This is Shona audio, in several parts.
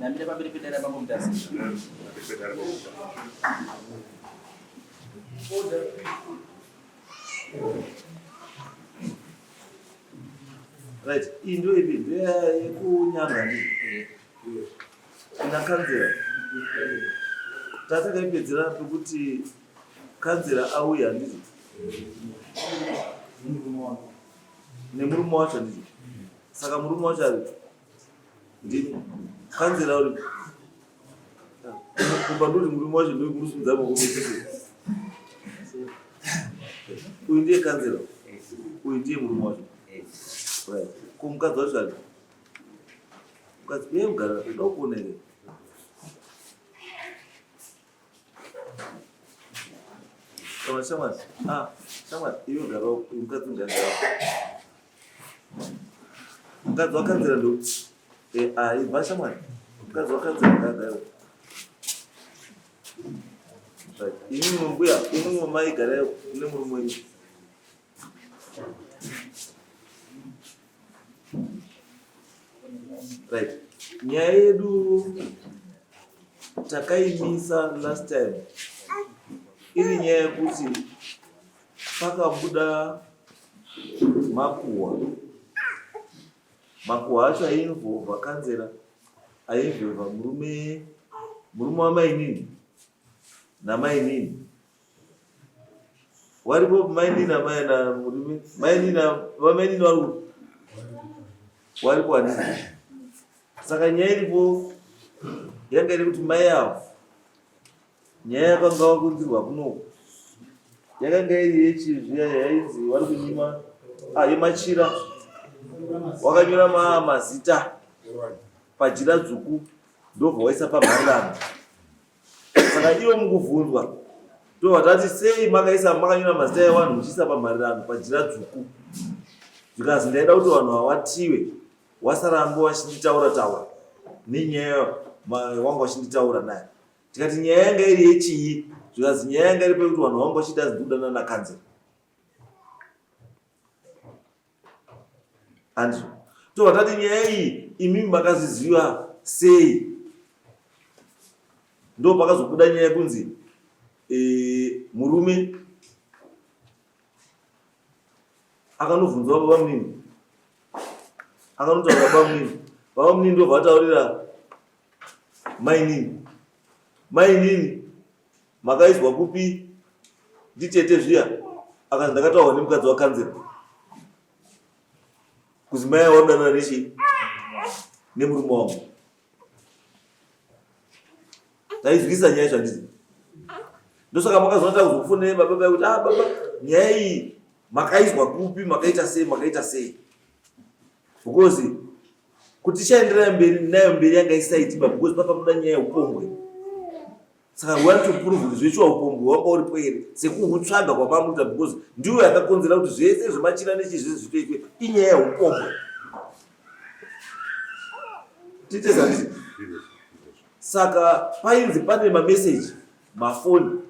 Namile pabiri pedera bambo mdasi. Right, indo ibi yekunyanga ndi ina kanzera. Tata kaipedzera kuti kanzera auya ndizvo. Nemurume wacho ndizvo. Saka murume wacho ari ndi kanzera uri kumba nduri murume wacho ndiri kumusundza makomiti. Uyu ndiye kanzera. Uyu ndiye murume wacho. Right. Kumukadzi wacho ari mukadzi uye kugara ndokuonere kama shamwari shamwari iwe gara mukadzi ndagara mukadzi wakanzira ndo ibva shamwari mukadzi wakanzira ndagara ini mumbuya ini mumai gara ne murume wenyu. Right. Nyaya yedu takaimisa last time iri nyaya yekuti pakabuda makuhwa acho ainvhovha kanzera ainvhovha murume wamainini namainini waripo mainini na murume mainini vamainini waripo anini. Saka nyaya iripo yanga iri kuti mai avo nyaya yakanga wakunzirwa kunoku yakanga iri yechizviya yainzi vari kunyima yemachira wakanyora mazita pajira dzvuku ndobva waisa pamhararano. Saka ivo mukubvunzwa ndovatati sei makanyora mazita evanhu muchiisa pamhararano pajira dzvuku zvikazi ndaida kuti vanhu vawatiwe wasaramba wachinditaura nenyaya wanga wachinditaura naye. Tikati nyaya yanga iri yechii zvikazi nyaya yanga iri pekuti vanhu vanga vachiita zikudanana nakanzera. Andizvo tovatati nyaya iyi imi makaziziva sei. Ndo pakazobuda nyaya yekunzi murume akanovhunzwa baba munini akanotaura baba munini ndobva ataurira mainini makaizwa kupi nditete zviya akazi ndakataurwa nemukadzi wakanzera kuzi mai aonana nechi nemurume wangu. Taizwisa nyaya zvandizi ndosaka makazonata kuzokufonera baba kuti baba nyaya iyi makaizwa kupi makaita sei because kuti chaenderera mberi nayo mberi yanga isaitiba because pakabuda nyaya yeupombwe. Saka we want to prove kuti zvechiwa upombwe wanga uripo here sekuhutsvaga kwamamuita because ndiwo yakakonzera kuti zvese zvemachira nechizvese zvitoitwe inyaya yeupombwe. Titezanizi saka painzi pane mameseji mafoni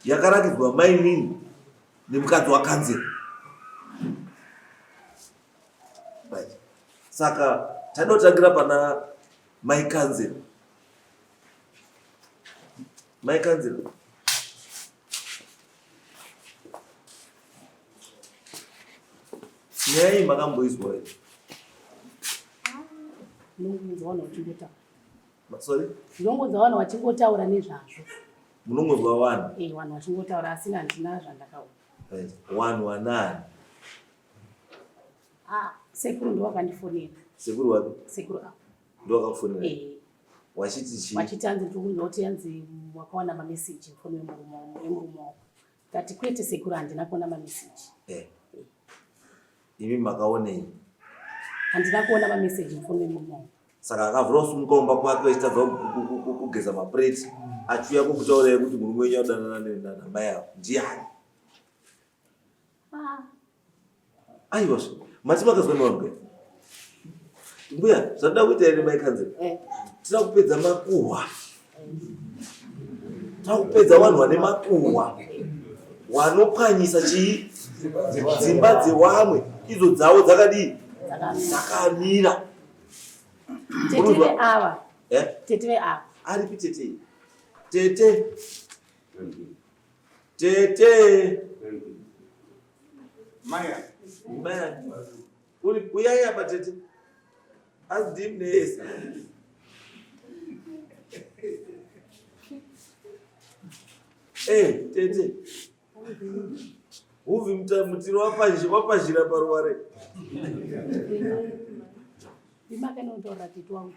yakarakidzwa mainini nemukadzi wakanzera. Right. Saka tanotangira pana maikanzera. Nyaya iyi makamboizwa here? Sorry? Ndinongonzwa vanhu vachingotaura nezvazvo. Munongonzwa vanhu? Vanhu vachingotaura asi handina zvandakaona. Right. Vanhu vanani? Sekuru ndo wakandifonera. Sekuru wake? Sekuru apo. Ndo wakakufonera? Wachiti chii? Wachiti hanzi tirikunzwa kuti yanzi wakawana mameseji mufoni wemurume wako. Ngati kwete sekuru handina kuona mameseji. Imi makaonei? Handina kuona mameseji mufoni wemurume wako. Saka akavhura kusumukomba kwake achitadza kugeza mapureti achiuya kukutaurira kuti murume wenyu adanana namai avo ndiani? Aiwa mati makazwa nevanhu mbuya zvatoda kuita here maikanzera tira kupedza makuhwa, tira kupedza vanhu vane makuhwa wanopwanyisa chii dzimba dzevamwe idzo dzavo dzakadii dzakamira. Teteve ava. Teteve ava. Aripi tete? Tete. Tete. Maya. Maya. Uyaya pa tete. As dim days. Tete. Uvi mutiro wapazhira paruware. Imake nondora tete wangu.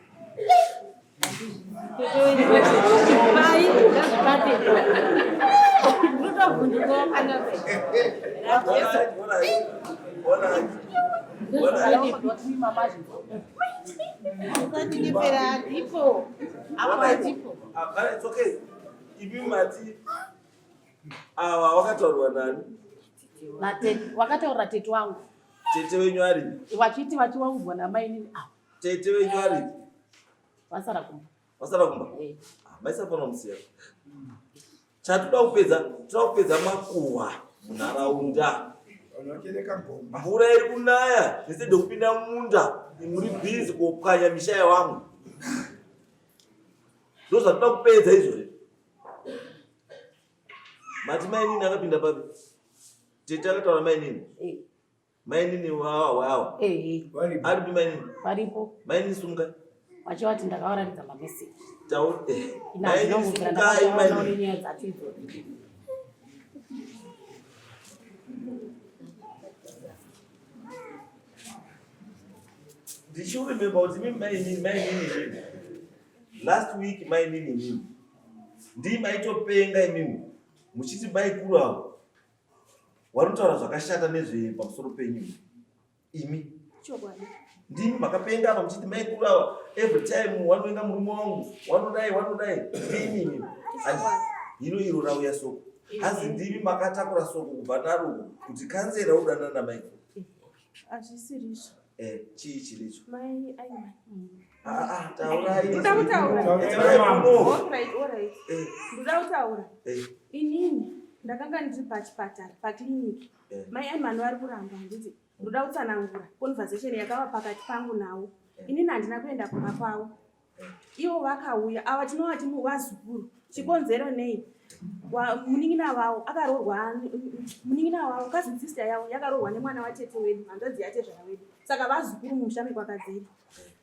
Wakataurwa nani? Wakataura tete wangu. Tete wenyu ari? Wachiti wangu bwana maini. Tete wenyu ari? Wasara kumba. Wasara kumba? Maisa pano msiya. Chatuda kupedza makuhwa munharaunda. Mvura iri kunaya, nisede kupinda munda, muri bhizi kopwanya mishaya wangu. Ndozvatoda kupedza izvozvo. Mati mainini akapinda papi? Tete akataura mainini? Mainini wawa. Aripi mainini? Paripo. Mainini sunga? Wachivati ndakavaratidza mameseji. Mainini sunga mainini. Did you remember what you mean? Last week mainini. Ndi maitopenga imimi. Muchiti maikuru avo. Wanotaura zvakashata nezve pamusoro penyu. Imi. Chokwadi. Ndimi makapenga apa muchiti maikuru ava. Every time wanoenga murume wangu. Wanodai. Ndimi. Iro rauya soko. Asi ndimi makatakura soko kubva naro kuti kanzera udanana namaikuru. Azvisirizvo. Chii chiricho? Mai aima. Taurai. Ndoda kutaura. Alright. Ndoda kutaura. Inini ndakanga ndiri pachipatara pakiliniki. Mai aima vari kuramba nditi ndoda kutsanangura conversation yakava pakati pangu nawo. Inini handina kuenda kumba kwavo. Ivo vakauya ava tinovati vazukuru. Chikonzero nei? Munin'ina wavo akaroorwa, munin'ina wavo cousin sister yavo yakaroorwa nemwana watete wedu, hanzvadzi yatezvara wedu. Saka vazukuru mumusha mekwakadzeri.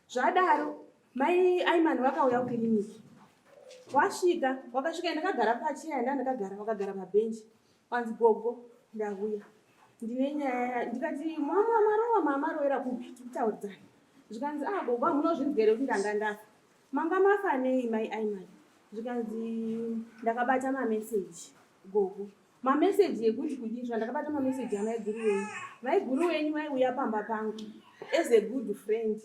Zvadaro mai aimani vakauya kukiliniki. Wakasvika ndakagara pacheya ndakagara wakagara pabhenji. Wanzi gogo ndauya. Ndine nyaya ndikati mama maroera kupi tikutauridzana. Zvikanzi gogo munozvinzwere kuti ndanga ndafa. Manga mafa nei mai aimani? Zvikanzi ndakabata mameseji gogo. Mameseji ekuti kudizva ndakabata mameseji amaiguru wenyu. Maiguru wenyu vaiuya pamba pangu as a good friend.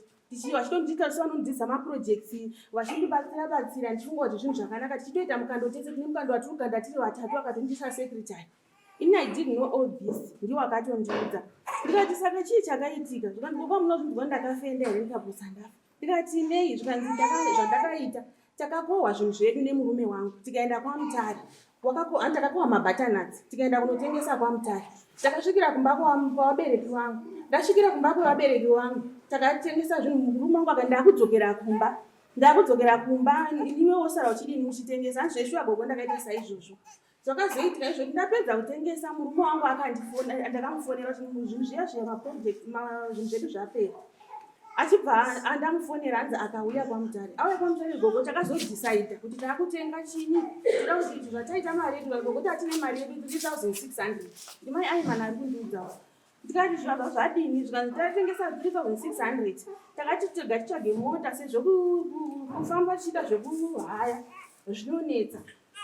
Vachitonditaurisa vanondidzisa maprojects, vachindibatsira ndichifungwa kuti zvinhu zvakanaka tichitoita mukando tese kune mukando watiri kuganda tiri vatatu vakatondisa secretary. I did know all this. Ndiwo akatondiudza. Ndikati saka chii chakaitika? Zvikanzi gogo munozvinzwa ndakafenda here ndikabusa ndafa. Ndikati nei? Zvikanzi zvandakaita takakohwa zvinhu zvedu nemurume wangu tikaenda kwaMutare. Takakohwa mabhatanazi tikaenda kunotengesa kwaMutare. Takasvikira kumba kwawabereki wangu. Ndasvikira kumba kwawabereki wangu takatengesa zvinhu. Murume wangu akati ndakudzokera kumba iwe wosara uchidini uchitengesa. Handizveshuwa gogo ndakaita saizvozvo. Zvakazoitika izvo ndapedza kutengesa murume wangu akandifona. Ndakamufonera kuti zvinhu zviya zvemaproject zvinhu zvedu zvapera. Achibva andamufonera hanzi akauya kwaMutare. Auya kwaMutare gogo takazodecide kuti taakutenga chini. Toda kuti izvo zvataita mari yedu gogo tatine mari yedu 3600. Ndimai aimani ari kundiudzawo. Ndikati zvabva zvadini? Zvikanzi tatengesa 3600. Takati toga titsvage mota sezvo kufamba chiita zvekuhaya zvinonetsa.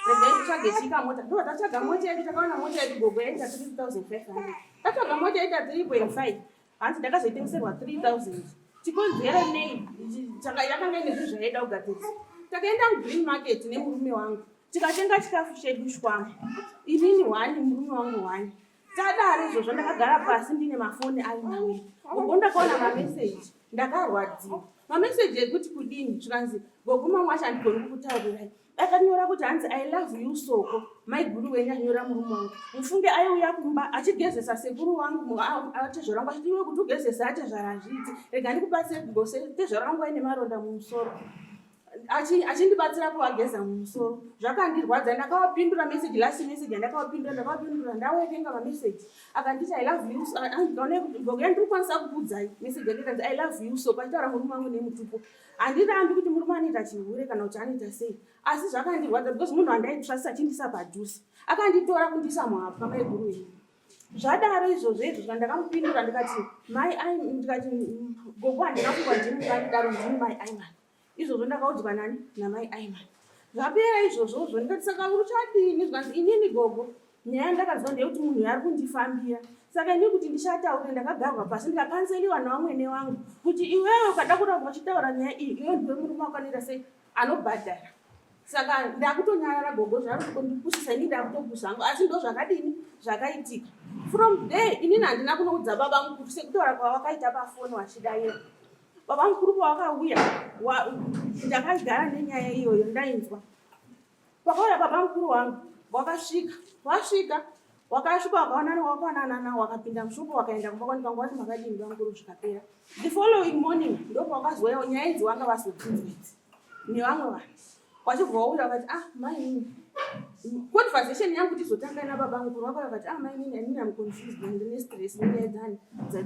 Regai titsvage chika mota. Ndo tatsvaga mota yedu takaona mota yedu gogo yaita 3500. Tatsvaga mota yaita 3.5. Hanzi ndakazoitengeserwa 3000. Chikonzero nei? Yakanga ine zvinhu zvaida kugadzirisa. Takaenda mugreen market nemurume wangu. Tikatenga chikafu chedu shwama. Inini 1 murume wangu 1. Tadaro izvozvo ndakagara pasi ndine mafoni ari nawe. Gogo ndakaona mameseji. Ndakarwadziwa. Mameseji ekuti kudini? Zvikanzi gogo mamwe acho handigoni kukutaurirai. akanyora kuti hanzi I love you soko maiguru wenyu anyora murume wangu. Mufunge aiuya kumba achigezesa sekuru wangu atezvara wangu achiti iwe kuti ugezesa atezvara hazviiti rega ndikubatsire kugose tezvara wangu aine maronda mumusoro achindibatsira kuvageza mumusoro. Zvakandirwadza ndakavapindura meseji lasi meseji ndakavapindura ndawerenga mameseji akanditi I love you ndikaone kuti ngokuya ndiri kukwanisa kukudzai meseji yakanzi I love you soko achitaura murume wangu nemutupo. Handirambi kuti murume anoita chihure kana kuti anoita sei, asi zvakandirwadza because munhu andaitrust achindisa padhuze akanditora kundisa muhapwa maiguru wenyu. Zvadaro izvozvo izvo ndakamupindura ndikati ndikati gogo handinafungwa ndimukandidaro ndini mai aiman. Izvozvo ndakaudzwa nani namai aiman. Zvapera izvozvozvo ndikati saka uchadini zvanzi inini gogo nyaya ndakazwa ndeyekuti munhu ari kundifambira saka ini kuti ndichataure ndakagarwa pasi ndikakanseliwa nevamwene wangu kuti iwewe ukada kuramba uchitaura nyaya iyi iwe ndiwe murume wakanoita sei anobhadhara. Saka ndakutonyarara gogo zvaro kundipusisa ini ndakutopusha hangu asi ndo zvakadini zvakaitika. From there inini handina kunoudza baba mukuru sekutaura kwavakaita pafoni wachidaira. Baba mukuru pawakauya ndakagara nenyaya iyoyo ndainzwa. Pakauya baba mukuru wangu wasvika wakasvika wakaonana wakapinda mushopo wakaenda kumba kwani kwangu wati makadini bamukuru zvikapera. The following morning ndopawakazoya nyaya idzi wanga vasodzinzwa idzi nevamwe vanhu wachibva wauya wakati mai conversation yangu tizotanga nababa mukuru wakauya wakati mai inini am confused ndine stress nenyaya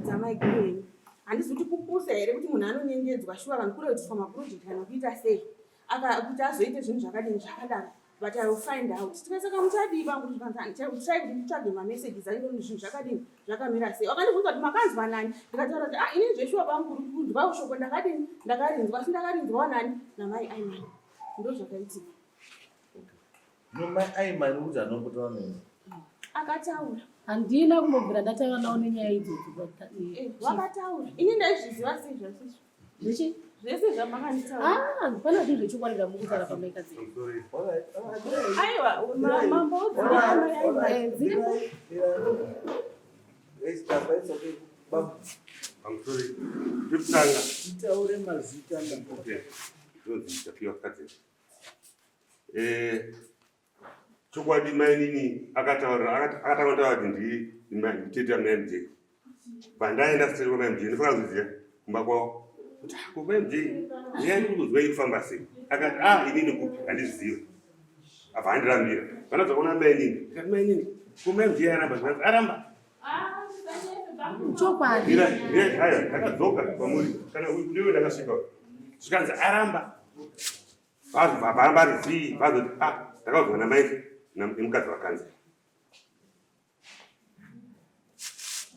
dzamaiguru wenyu handisi kuti kupusa here kuti munhu anonyengedzwa shuwa vanhu kure kuti pamaproject anokuita sei kuti azoite zvinhu zvakadini zvakadaro but I will find out. Tikasaka muchadii bangu trai kuti nditsvage mamessages aingo zvinhu zvakadini zvakamira sei. Wakandibvunza kuti makanzwa nani ndikataura kuti inini zveshuwa bangu kunzwa shoko ndakadini ndakarinzwa asi ndakarinzwawo nani namai aiman. Ndo zvakaitika. Mai aiman kuti anombotaura neni akataura handina kumbobvira ndataura nawo nenyaya idzodzo. Wakataura ini ndaizviziva sei zvasizvo zvichi zvese zvamakanditaura. Pana zvinhu zvechikwarira mukutaura pamaikadzi. Aiwa mambo Taure mazita chokwadi mainini akataura kuti nditete mj pandaenda kuseri kwamj ndifana kuziya kumba kwawo kuti kumamj yaini kuzwa ikufamba sei akati inini kupi handizive apa handirambira vanobva kuona mainini ikati mainini kumamj aramba aramba chokwadi haya ndakadzoka kwamuri kana ndiwe ndakasvika zvikanzi aramba vabva vari zii vazoti ndakaudzwa namai nemukadzi wakanzi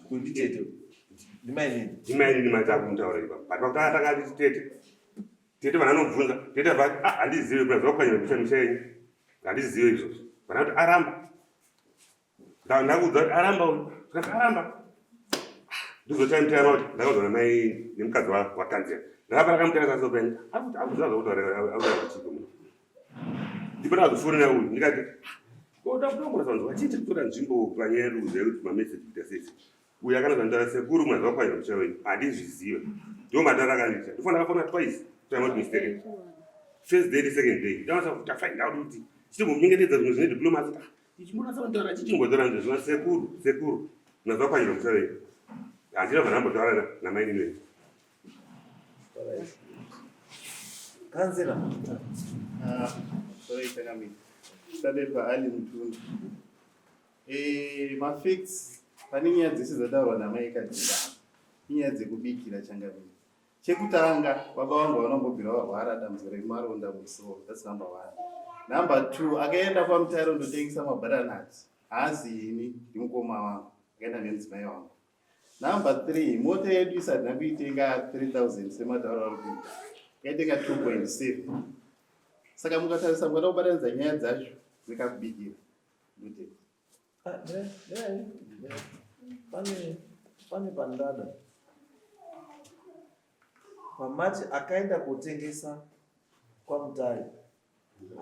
kunditete ndimainini mati akumutaura ipa but pakutanga takati tete vananobvunza tete vati handizive kuna zvakupanyira misha yenyu handizive izvozvo vanati aramba ndakuudza kuti aramba uyu tikati aramba ndizotaimitama kuti ndakaudzwa namai nemukadzi wakanzi ndakapa takamutanga sopeni akuti akuziva zvakuti ndipo ndakazofonera uyu ndikati odakutongonasanzwa chii tikutora nzvimbo panyaya yeruzi yekuti mameseji kuita sese uyu akanazandara sekuru mwana zvakupanyira musha wenyu handizvizive ndo matara akandita ndifana ndakafonera twice taimoti mistake first day second day ndaonasa kuti tafind out kuti chitombomunyengetedza zvinhu zvine diplomasi ichimbonatsautaura chichimbotaura nzvo zvina sekuru mwana zvakupanyira musha wenyu handina vanambotaura namainini wenyu Kansela. Sorry, Tanami. Started by Ali Mutunda. Mafix, paninya dzisi dzadaurwa namaikadzi inyaya dzekubikira changamiri. Chekutanga baba vangu vanongobvira varwara dambudziko remaronda musoro. That's number 1. Number 2, akaenda pamutaro ndotengesa mabaranati. Haazini ndimukoma wangu. Akaenda nenzimai wangu. Number 3, mota yedu isati nakuitenga 3000 sematauro ari kuita. Yaitenga 2.7. Saka mukatarisa mukada kubatanidza nyaya dzacho dzekubikira. Ndotenge. Pane pandada pamati akaenda kotengesa kwamutare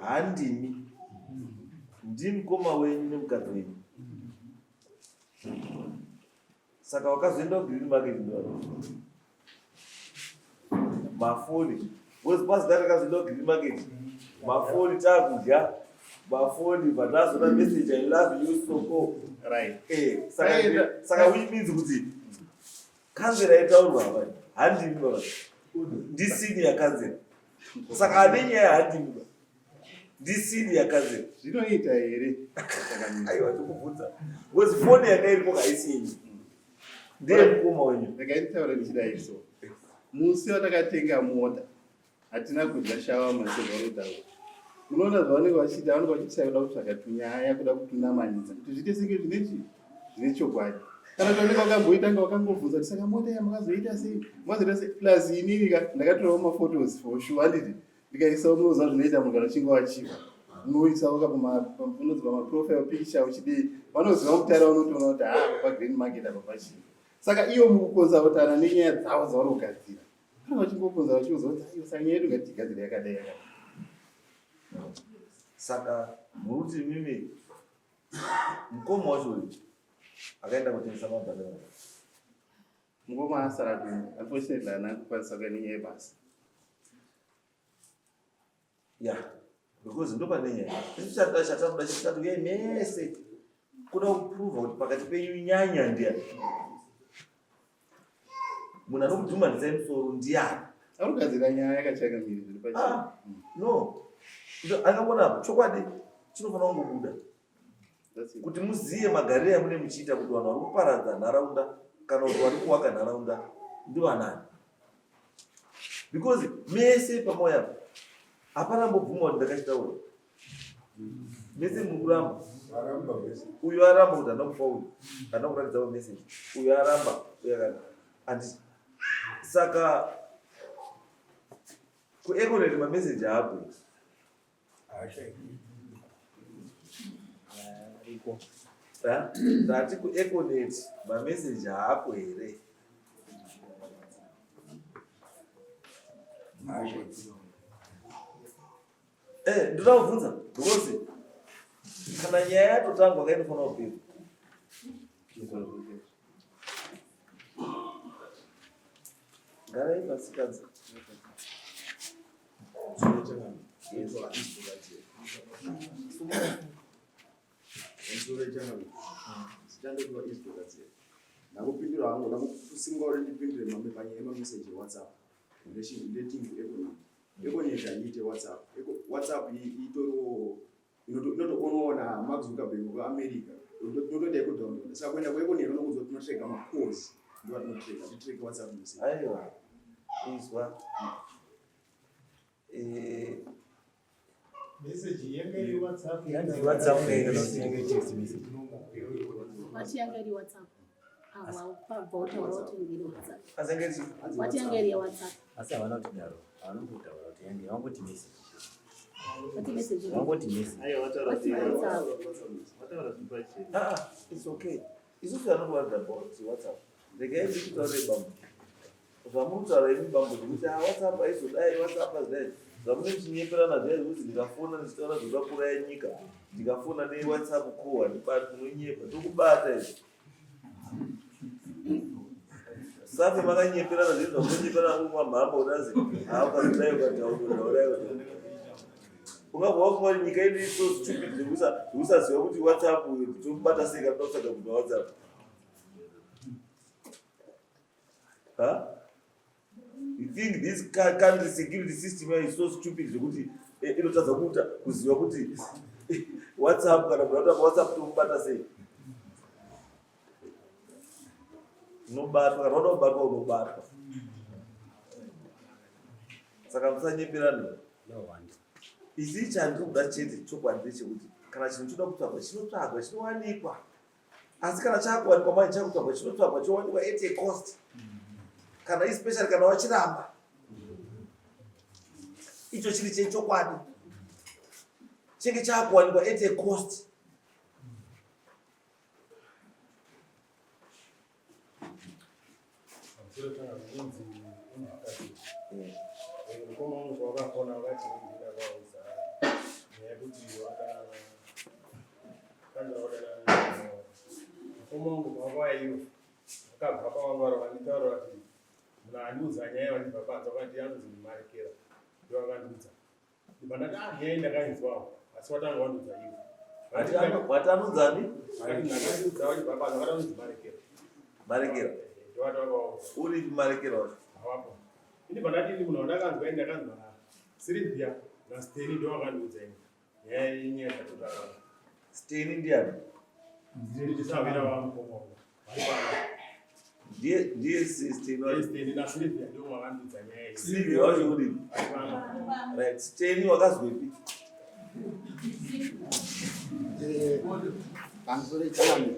handimi ndimukoma wenyu nemukadzi wenyu saka wakazoenda kugreen market ndo mafoni was past that akazoenda kugreen market mafoni takudya mafoni patazona message I love you so Right. saka which means kuti kanzera itaurwa apa handimi baba ndisini yakanzera saka ane nyaya handimi baba ndisini yakanzera zvinoita here aiwa tikubvunza because foni yanga iripo kaisi yenyu ndiye mukoma wenyu ndakaitaura ndichidai so musi watakatenga mota hatina kudya shawama sezvarotaura unoona zvavanenge vachiita vanenge vachitsauda kutsvaga tunyaya kuda kutunamanidza kuti zviite senge zvine chokwadi kana toneka wakamboitanga wakangobvunza kuti saka mota yamakazoita sei makazoita sei plus inini ndakatorawo maphotos for sure handiti ndikaisawo munoziva zvinoita munhu kana uchinge wachiva unoisawo unodzi pamaprofile picture uchidii vanoziva mutara unotoona kuti pagreen market apa pachii saka iyo mukukonzautana nenyaya dzavo dzavanogadzira kana vachingokonza vachiuza kuti saka nyaya yedu ngatigadzira yakadai yakadai. Saka muruti mimi mukoma wacho uyu akaenda kutengesa mabhanana Ngoma asara tu unfortunately haana kukwanisa kunenyaya yebasa. Yeah, because ndo pane nyaya chatamuda chitatu ye mese kuda kuprova kuti pakati penyu nyanya ndiani munhu anokudhumanisa musoro ndiani Arikugadzira nyaya yakachaka miri zviri pachii. No, angabona chokwadi chinofanira kungobuda kuti muziye magariro amune muchiita kuti vanhu vari kuparadza nharaunda kana kuti vari kuvaka nharaunda ndivanani, because mese pamoya hapana mbobvuma kuti ndakachitaura mese muri kuramba uyu aramba kuti hana kufa uyu hana kuratidzawo meseji uyu aramba handiti saka kuekoneti mameseji hapo ndati kuekoneti mameseji hapo here ndoda kubvunza because kana nyaya yatotangwa kainofanira kupera garai vasikadzi nakupindura hangu nakusingauri ndipindure mambe panyaya mameseji WhatsApp ndetingu ekoneta iite WhatsApp itoriwo inotoona Mark Zuckerberg kuAmerica inotoita ikudownload saka kuenda kwekoneta unokuti tinotreka makozi ndiwa tinotreka titreke WhatsApp message aiwa izwa message yanga iri WhatsApp yanzi WhatsApp ne yanga text message Wati yanga iri WhatsApp. Wow, pabota wote ngiri WhatsApp. azengeti Wati yanga iri WhatsApp. asi havana kudaro vanongotaura kuti yange vangoti message Wati message. vangoti message Aiwa wataura Wati WhatsApp. wataura zviri pachii. it's okay isusu anotaura about WhatsApp regai ndikutaure bambo zvamutaura imi bambo kuti WhatsApp aizodai WhatsApp azidai zvamune muchinyeperana zvai kuti ndikafona ndichitaura zvoda kuraya nyika ndikafona neWhatsApp call handibati munonyepa tokubata izvi safe makanyeperana zvinhu zvamunonyeperana kumwa mhamba udazi ukazodai ukatauraurayo ungabva kumari nyika ino iso stupid zvekusaziva kuti WhatsApp tomubata sei kana totsvaga kubva WhatsApp. You think this country security system is so stupid zvekuti inotadza kuziva kuti WhatsApp kana kuti WhatsApp tomubata sei? Unobatwa kana unoda kubatwa unobatwa. Saka musanyeperana. Izi chandiri kuda chete chokwadi ndechekuti kana chinhu choda kutsvagwa chinotsvagwa chinowanikwa, asi kana chakuwanikwa manje chakutsvagwa chinotsvagwa chowanikwa at a cost, kana especially kana wachiramba icho chiri chechokwadi chinge chakuwanikwa at a cost. umongo kwakwayo akabva pamangwaro vanitaura kuti munhu andiudza nyaya vanibva panza vakati yanzi mumarekera ndovakandiudza ndibandati nyaya ndakainzwawo asi watanga wandudza iwe Watanuzani? ndakatiudza wachibva basa vatanudzi Marekera. ndowatavawo Uri marekera wacho. awapo ini pandati ini munhu wandakanzwa ndakanzwa Sylvia naSteny ndowakandiudza ini nyaya yenyaya dzatotaura Steny ndiani? ndisavira vamukomo vari pana Ndiye Steny wacho. Steny naSylvia ndio wakandiudza nyaya iyi Sylvia wacho uri. vari pana Right. Steny wakazwepi? Pamusoro chami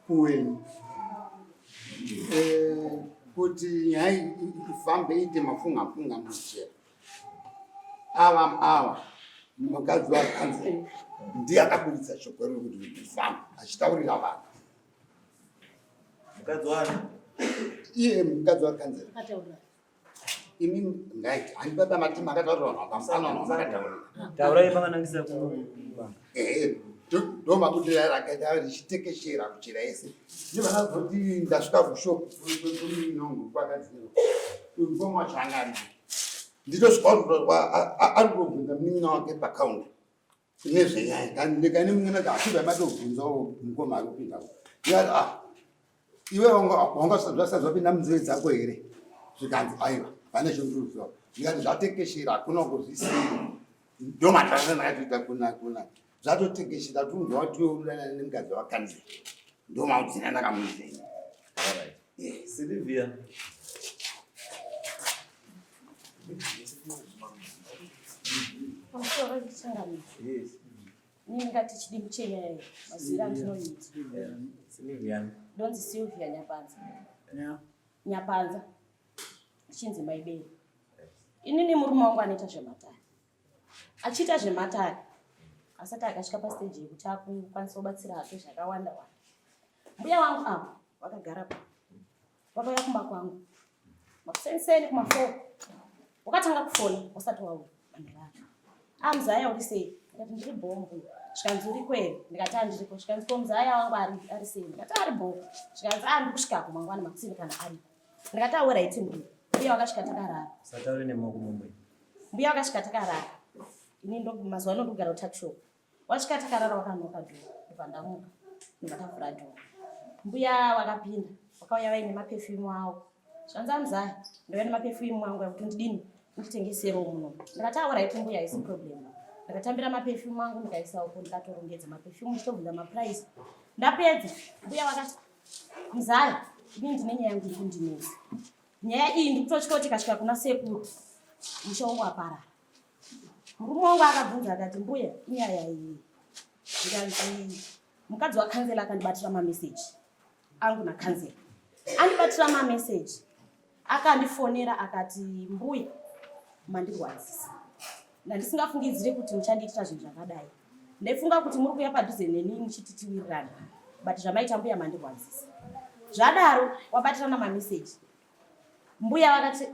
kuweni kuti nyaya ifambe iite mafunga muchero ava mukadzi wakanzi ndiye akaburitsa shoko riri kuti ifambe achitaurira vanhu Mukadzi wani? iye mukadzi wakanzi Akataura. imi ngaiti handibaba matima akataurira vanhu vakamufanana vakataurira Taurai makanangisa ndomabundi rakaita richitekeshera kuchera ese ndivanazoti ndasvika kushopu kuminongo kwakadziro ngoma changari nditosvika ari kubvunza munin'ina wake pakaunda nezvenyaya ndikaine munin'ina achibva matobvunzawo mukoma ari kupinda ndikati iwe wangasazvapinda munzeve dzako here zvikanzi aiwa pane chondiruziva ndikati zvatekeshera hakuna kuzvisiri ndomatanga ndakatoita kuna zvatotekeshera tunzwa watiweurana nemukadzi wakanzi ndomaudzina ndakamuizeni Sylvia. Pamusoro wechangamidzi. Yes. Inini ngati chidimbu chenyaya iyi maziviro andinoita. Sylvia. Ndonzi Sylvia Nyapanza. Nyapanza. Chinzi maiberi. Inini murume wangu anoita zvematare. Achiita zvematare. Asati akasvika pastage yekuti akukwanisa kubatsira hake zvakawanda wanda. Mbuya wangu apo wakagara pa. Wakauya kumba kwangu. Makusenseni kuma4. Wakatanga kufona usati wauya manhero acho. Muzaya uri sei? Ndikati ndiri bhombo. Zvikanzi uri kweri? Ndikati handiripo. Zvikanzi ko muzaya wangu ari sei? Ndikati ari bhombo. Zvikanzi ndiri kusvikapo mangwana makusini kana aripo. Ndikati alright mbuya. Mbuya wakasvika takarara. Satauri nemoko mumwe. Mbuya wakasvika takarara. Ini ndo mazuva ano ndogara kutakishop. Wasvika takarara wakanoka dho. Ndibvandamuka. Ndikatavhura dho. Mbuya wakapinda. Wakauya vaine maperfume avo. Zvanzi muzaya. Ndauya nemaperfume angu kuti ndidini? Nditengesero muno. Ndikati alright mbuya isi problem. Ndakatambira maperfume angu ndikaisa uko ndikatorongedza maperfume ndichitobvunza maprice. Ndapedza. Mbuya wakati muzaya. Ini ndine nyaya yangu kundinesa. Nyaya iyi ndikutotya kuti kasvika kuna sekuru. Musha wangu aparara. Murume wangu akabvunza akati mbuya inyaya iyi. Ndikanzi mukadzi wakanzela akandibatira mameseji angu nakanzela. Andibatira mameseji. Akandifonera akati mbuya mandirwadzisa. Ndandisingafungidzire kuti muchandiitira zvinhu zvakadai. Ndaifunga kuti muri kuuya padhuze neni muchititiwirirana. But zvamaita mbuya mandirwadzisa. Zvadaro wabatirana mameseji. Mbuya vakati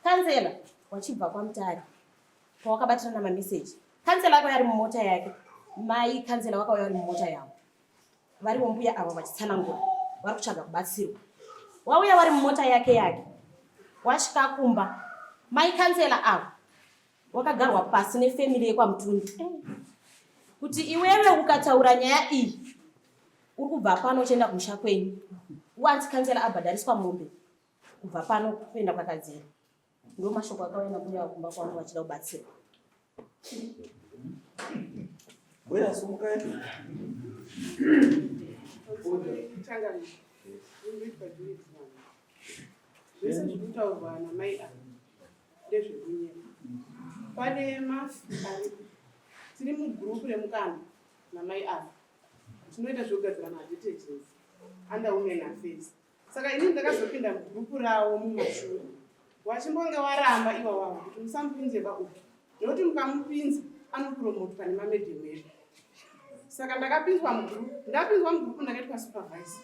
kanzela wachibva kwaMutare. Pawakabatirana mameseji. Kanzela akauya ari mumota yake. Mai kanzela wakauya ari mumota yavo. Variwo mbuya avo vachitsanangura. Vari kutsvaga kubatsirwa. Wauya vari mumota yake. Wasvika kumba. Mai kanzela avo wakagarwa pasi nefamily yekwaMutundu. Kuti iwewe ukataura nyaya iyi uri kubva pano uchienda kumusha kwenyu. Wanzi kanzela abhadhariswa mombe. Kubva pano kuenda kwakadzira. Ndo mashoko akauya nabuya kumba kwangu vachida kubatsirwa. Mbuya sumukai. Zvese zvinotaurwa namai ava ndezvebunyera. Pane mafi aripo. Tiri mugurupu remukana namai ava. Tinoita zvekugadzira madetails under women affairs. Saka ini ndakazopinda mugurupu rawo mumashure. Wachimbonge waramba iwa wavo kuti musamupinze paupi. Nokuti mukamupinza anopromotwa nemamedhemeri. Saka ndakapinzwa mugurupu. Ndapinzwa mugurupu ndakaitwa supervisor.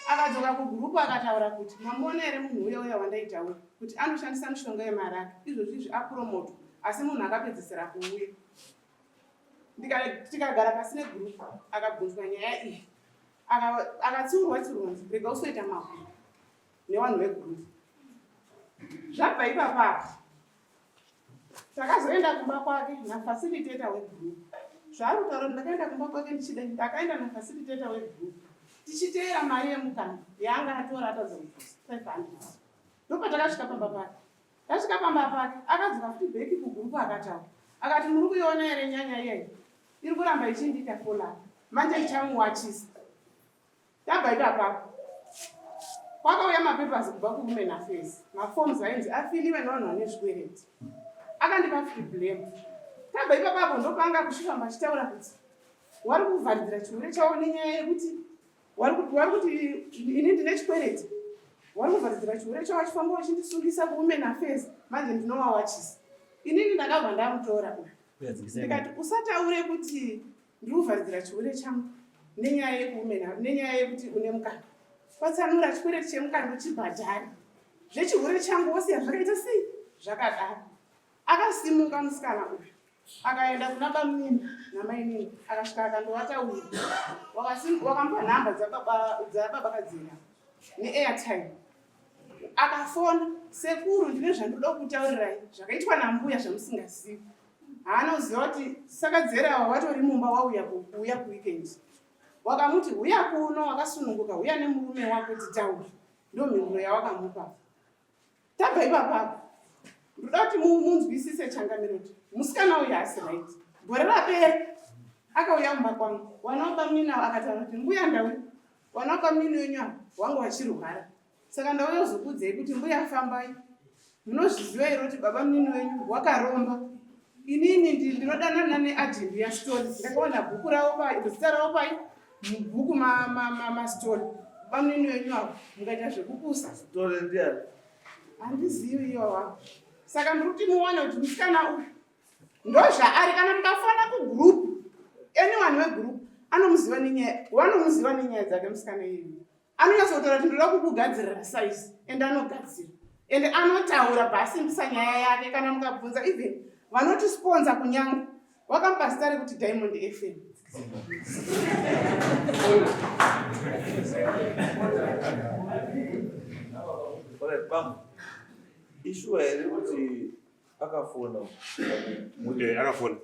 Akadzoka kugurupu akataura kuti mamona here munhu uya wandaitawo kuti anoshandisa mishonga yemaraka. Izvozvi apromotwa asi munhu akapedzisira kuuya. Tikagara pasi negurupu akabvunzwa nyaya iyi. Akatsiurwa rega usoita mahuro nevanhu vegurupu. Zvabva ipapapo takazoenda kumba kwake nafacilitator wegroup. Zvari kutaura ndakaenda kumba kwake ndichidai ndakaenda nafacilitator wegroup tichiteera mari yemukana yaanga atora atadza kuti 500. Ndopatakasvika pamba pake. Tasvika pamba pake akadzoka futi bheki kugroup akataura akati muri kuiona here nyanya iyeyi iri kuramba ichindiita follow manje ndichamuwachisa. Tabva ipapapo kwakauya mapepasi kubva kuwomen affairs maforms ainzi afiliwe nevanhu vane zvikwereti akandipa free blame. Tabva ipapapo ndopanga kusvika machitaura kuti wari kuvharidzira chirwere chavo nenyaya yekuti wari kuti ini ndine chikwereti, wari kuvharidzira chirwere chavo chifamba uchindisungisa kuwomen affairs manje ndinovawachisa. Inini ndakabva ndamutora uyu ndikati usataure kuti ndiri kuvharidzira chirwere changu nenyaya yekuti une mukana. Patsanura chikwereti chemukana chibhadhari zvechirwere changu wosiya zvakaita sei zvakadaro. Akasimuka musikana uyu akaenda kuna bamnini namainini akasvika akandovataurira wakampa nhamba dzababa kadzina neairtime. Akafona sekuru ndine zvandoda kutaurirai zvakaitwa nambuya zvamusingazivi. Haanoziva kuti sakadzera watori mumba wauya kuweekend. Wakamuti huya kuno wakasununguka huya nemurume wako titaura. Ndo mhinduro yawakamupa. Tabva ipapapo ndoda kuti munzwisise changamiroti musikana uyu haasi right. Gore rapera akauya mumba kwangu wanaoba mninawo akataura kuti mbuya ndauya wanaoba mnini wenyu avo wangu vachirwara saka ndauya kuzokuudzai kuti mbuya fambai munozviziva here kuti baba mnini wenyu wakaromba. Inini ndinodanana neajendi yastori ndakaona bhuku ravo pai zita ravo pai mubhuku mastori. Baba mnini wenyu avo mukaita zvekupusa Story ndiani? handizivi iyowa. Saka ndiri kuti muone kuti musikana uyu ndozvaari. Kana mukafana kugroup anyone wegroup wanomuziva nenyaya dzake musikana iyoyi. Anonyatsotaura kuti ndoda kukugadzirira size ende anogadzira ende anotaura bhasimbisa nyaya yake. Kana mukabvunza even vanotisponza kunyanga wakamupa zita rekuti Diamond FM. Issue here kuti akafona. Akafona.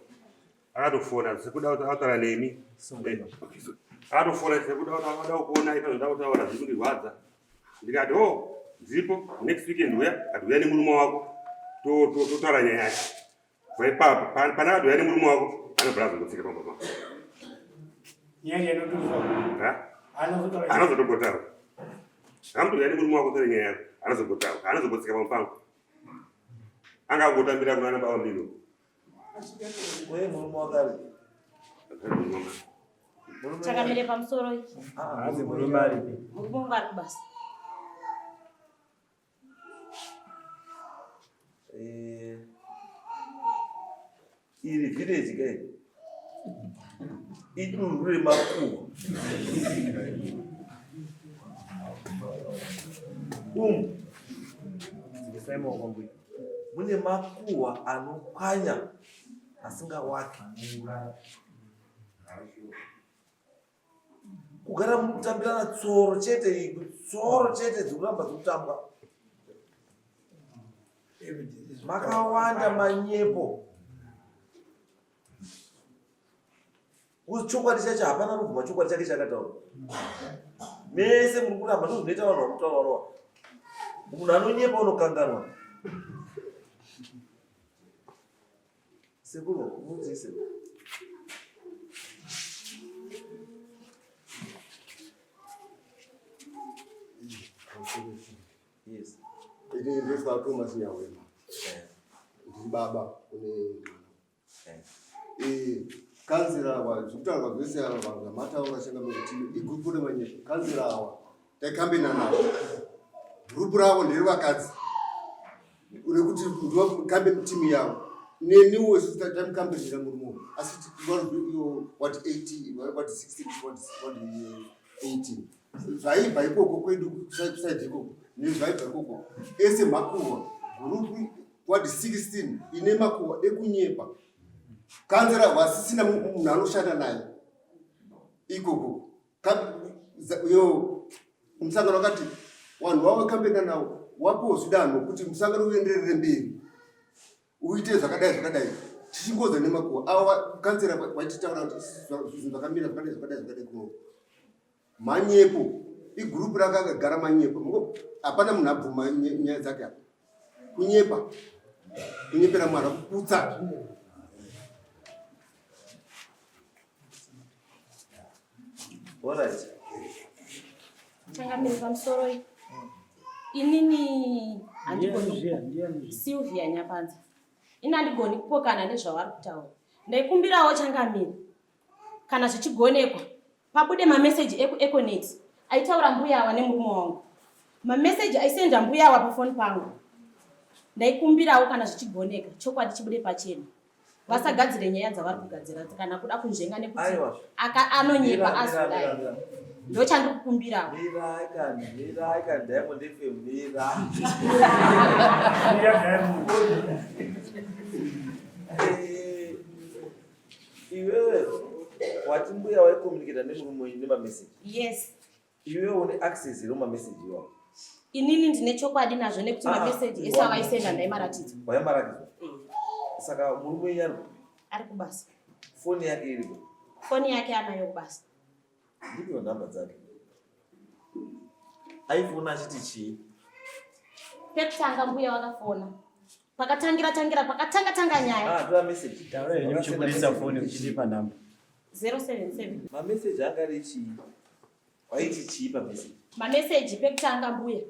Akatofona sekuda kutaura nemi. Akatofona sekuda kuona ita kutaura zvikundirwadza. Ndikati zipo next weekend uya nemurume wako totaura nyaya yake. Zvaipapo pana adhuya nemurume wako anobva azongotsika pamba pamba. Nyaya inototaura. Anozototaura. Amutoya nemurume wako totaura nyaya yake. Anozongotsika pamba pamba. Angangotambira kuna namba wamino. Wewe murume wakari. Chakamire pamusoro iki. Hazi murume aripi. Murume ari basi. Iri village kai. Idurure makuwa. Zikisema kwambi. Mune makuwa anokanya asingawaki. Kugara mutambirana tsoro chete dzikuramba dzikutambwa. Makawanda manyepo. Chokwadi chacho hapana kubva chokwadi chake chakataura. Mese muri kuramba ndozvinoita vanhu vakutaura. Munhu anonyepa unokanganwa. Sekuru, mudzise. Yes. Ini ndofa Thomas Nyawema. Ndi baba une kanzira wa zvitaura zvese ava mataura shanga kuti igrupu remanye kanzira awa takambina nawo group ravo nderevakadzi uri kuti ndo kambe timu yavo neniwo tatamukambirira murumo asi what 80 what 16 what 18 zvaibva ikoko kwedu kusaidi ikoko nezvaibva ikoko ese makuhwa gurupu what 16 ine makuhwa ekunyepa kanzira vasisina munhu anoshanda naye ikoko yo musangano wakati vanhu vavo kambena nawo wapozvidanho kuti musangano uenderere mberi uite zvakadai tichingodza nemakuhwa avo kansera vaititaura kuti zvinhu zvakamira zvakadai kuno manyepo igurupu rakagara manyepo hapana munhu abvuma nyaya dzake apa kunyepera mwana kuputsa Alright. Changamiri pamusoro iyi. Inini handigoni Sylvia Nyapanza. Ini handigoni kupokana nezvavari kutaura. Ndaikumbirawo Changamiri kana zvichigonekwa pabude mameseji ekuEconet aitaura mbuya ava nemurume wangu. Mameseji aisenda mbuya ava pafoni pangu. Ndaikumbirawo kana zvichigoneka chokwadi chibude pachena. Vasagadzire nyaya dzavari kugadzira kana kuda kunzvenga nekuti anonyepa azodai. Ndo chandikukumbirawo. Mira kana Diamond FM mira. Iwewe wati mbuya waicommunicate nemurume nemameseji. Yes. Iwewe une access iro mameseji iwawo. Inini ndine chokwadi nazvo nekuti mameseji ese avaisenda ndaimaratidza. Wayamaratidza? Saka murume yari ari kubasa. Foni yake iripo? Foni yake anayo kubasa. Ndiyo namba dzake. Aifona achiti chii? Pekutanga mbuya wakafona. Pakatanga nyaya. Tora message. Taura nechibudisa foni uchilipa namba. 077. Mamessage angari chii? Waiti chii pa message? Mamessage pekutanga mbuya.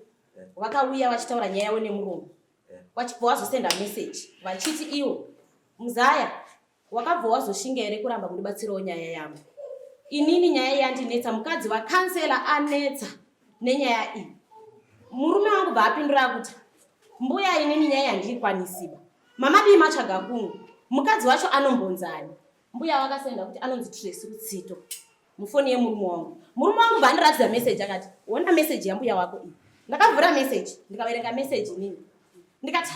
Vakauya vachitaura nyaya yawo nemurume. Wachibva wazosenda message vachiti iwo Muzaya wakabva wazoshinga ere kuramba kundibatsirawo nyaya yangu. Inini nyaya yandinetsa mukadzi wakansela anetsa nenyaya iyi. Murume wangu bva apindura kuti mbuya inini nyaya yandiikwanisiba. Mama bii matsvaga kungu. Mukadzi wacho anombonzani. Mbuya wakasenda kuti anonzi Tracy Rutsito. Mufoni yemurume wangu. Murume wangu bva andiratidza message akati ona message yambuya wako iyi. Ndakavhura message ndikaverenga message inini. Ndikati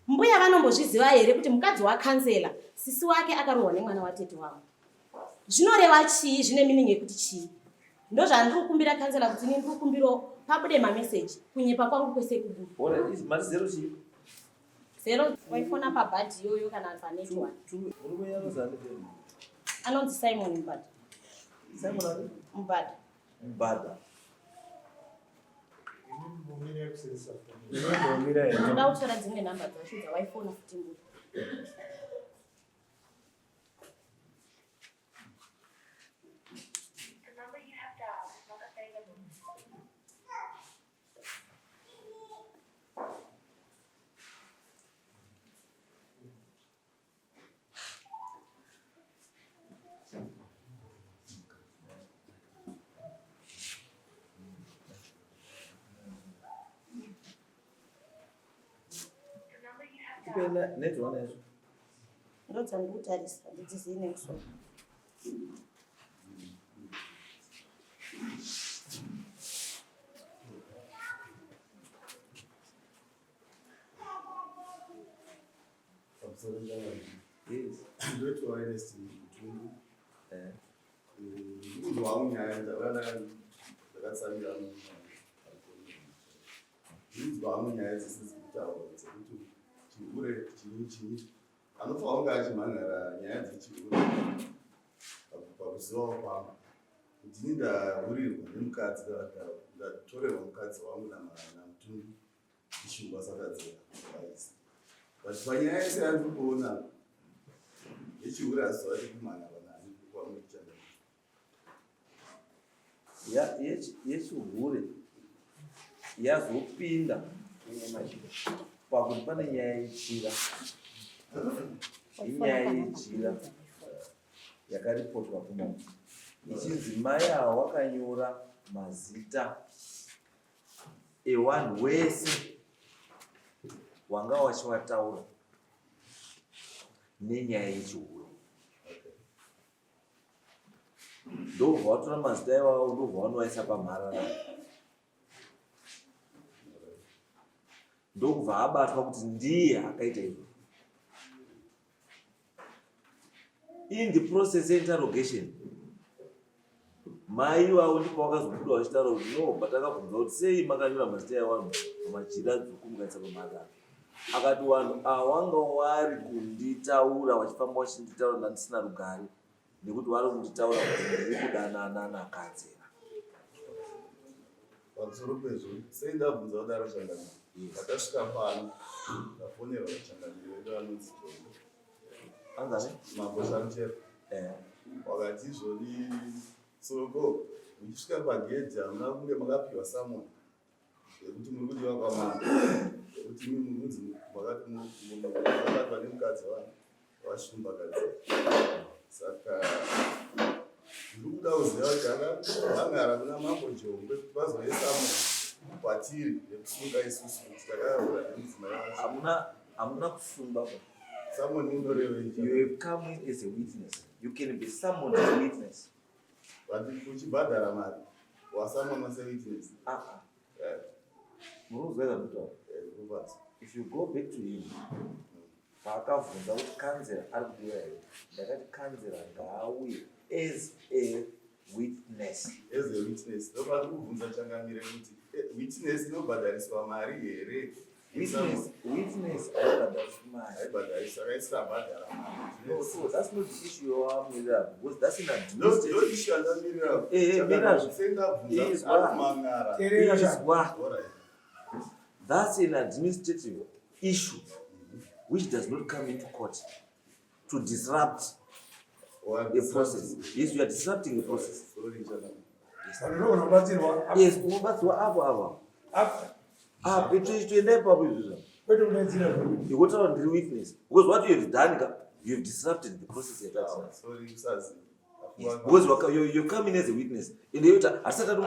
mbuya vanombozviziva here kuti mukadzi wakansela sisi wake akarohwa nemwana watete wangu. Zvinoreva chii? Zvine meaning yekuti chii? Ndo zvandiri kukumbira kansela kuti ini ndiri kukumbirawo pabude mameseji kunyepa kwangu kwese kubuda. Ora is mari zero chii? Zero waifona pabhadhi iyoyo kana panetwork. Murume yanozani Anonzi Simon Mbada. Simon ani? Mbada. Mbada. Ndoda kutora dzimwe namba dzacho dzawaifona futi mbuya. Network yacho. Ndodza ndikutarisa ndidziziye nekusoro. Yes. Ndoto wireless mtundu. Munhu waunyaye dzakatsamira munhu waunyaye dzisizi kutaura dzekuti chiure chini anofa wanga achimhanhara nyaya dzechiure pakuzivawo kwangu kuti ini ndahurirwa nemukadzi ndatorerwa mukadzi wangu namutundu ishungwa sakadzera vaisi but panyaya yese yandiri kuona yechiure aziva chekumhanya vanani kwamuchanda yechihure yazopinda pakuti pane nyaya yechira inyaya yechira yakaripotwa kuno ichinzi mai avo wakanyora mazita evanhu wese wanga wachiwataura nenyaya yechihure. Ndobva watora mazita iwavo ndobva wanovaisa pamharara. Ndobva abatwa kuti ndiye akaita izvo. In the process interrogation mai vavo ndipo vakazobuda vachitaura kuti no patakabvunza kuti sei makanyora mazita evanhu pamachira dzokumukanisa pamadaro. Akati vanhu avanga vari kunditaura vachifamba vachinditaura ndandisina rugare nekuti vari kunditaura kuti ndiri kudanana nakadzera. Pamusoro pezvo sei ndabvunza kudaro changamire ndakasvika pano ndafonerwa vachangamire vedu vanonzi Jombo Anzane? mambo Shamchero wakati izvoni soko muchisvika pagedhi hamuna kunge makapiwa samoni yekuti muri kudiwa kwamambo yekuti imi munonzi makabatwa nemukadzi washumbakadzi. Saka ndiri kuda kuziva kuti akavangara kuna mambo Jombo kuti vazoisa samoni kwatiri yekusunga isusu kuti takayavura nemudzimai wacho. Hamuna kusunga. Someone in the you have come in as a witness. You can be summoned as a witness. But kuchibanda mari wasomeone as a witness. If you go back to him, paakabvunza kuti kanzera ari kudiwa here, ndakati kanzera ngaauye as a witness. As a witness. Ndoba kubvunza changamire kuti witness inobhadhariswa mari here. Witness No, so that's not the issue you are because that's an administrative. No issue That's an administrative issue which does not come into court to disrupt a process. Yes, you are disrupting a process. Yes, you go to the witness because what you have done, you have disrupted the process. Yes. Because you come in as a witness and you are certain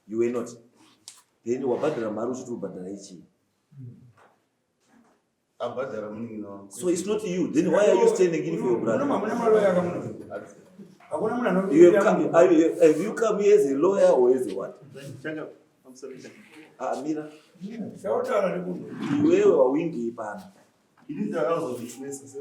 you were not. Then you were badra marush to badaichi. So it's not you. Then why are you standing in for your brother? Have you come here as a lawyer or as a what? Mira. You were a windy pan. It is the house of witnesses.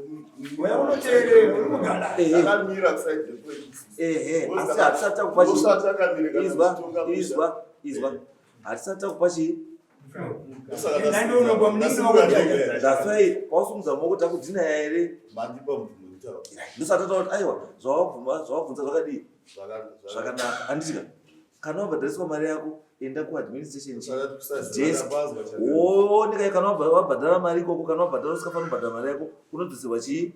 That's why possums are more to dinner. This I thought I was often Canova, this was Mariaco in the administration. Yes, oh, they cannot Badara Marico, cannot Badosca from Badamarico, who not to see what she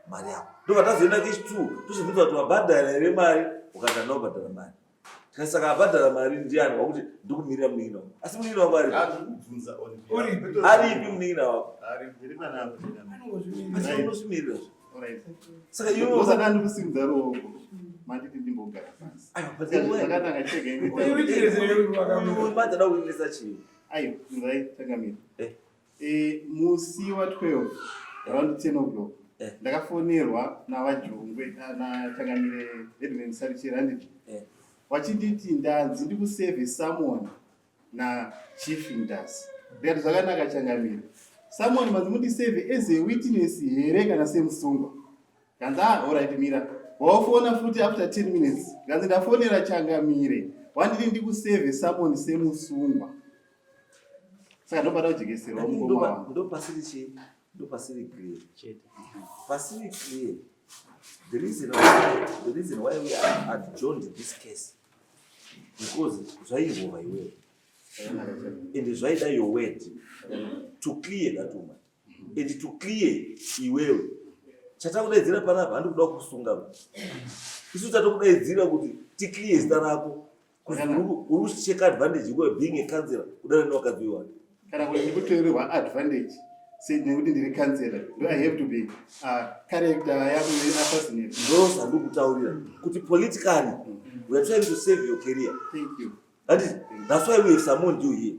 Maria. Do what does it is true. To see to a bad and remarry, who can know Badara man. Kasakabada Marindian, or do Miriam Nino. As we know about it, Ari Nino. So you was an understanding the role. I but then when I check in, matter no witness that you. Ayo, Tangamir. Musi wa 12 around 10 o'clock. Ndakafonerwa navajongwe na Tangamire Edwin Sarichirandi. Wachinditi ndanzi ndi kusave someone na chief ndas. Ndati zvakanaka Changamire. Someone mazimuti save as a witness here kana semusungwa. Kanza alright mira. Wafona futi after 10 minutes. Kanzi ndafonera Changamire. Wanditi ndi kusave someone semusungwa. Saka ndobada kujegesera mukoma. Ndo pasiri clear. Pasiri clear. The reason why we are adjourned this case because Zaivo way and is right your word to clear that woman and to clear iwewe chatakudedzera panapa handi kuda kusunga isu tatakudedzera kuti ti clear zita rako kuti uri kucheka advantage you being a counselor kudana newakadziwa kana kuti ndikutorerwa advantage said nekuti ndiri counselor do I have to be character yako assassinate those are kutaurira kuti politically we are trying to save your career. Thank you. That's why we have summoned you here.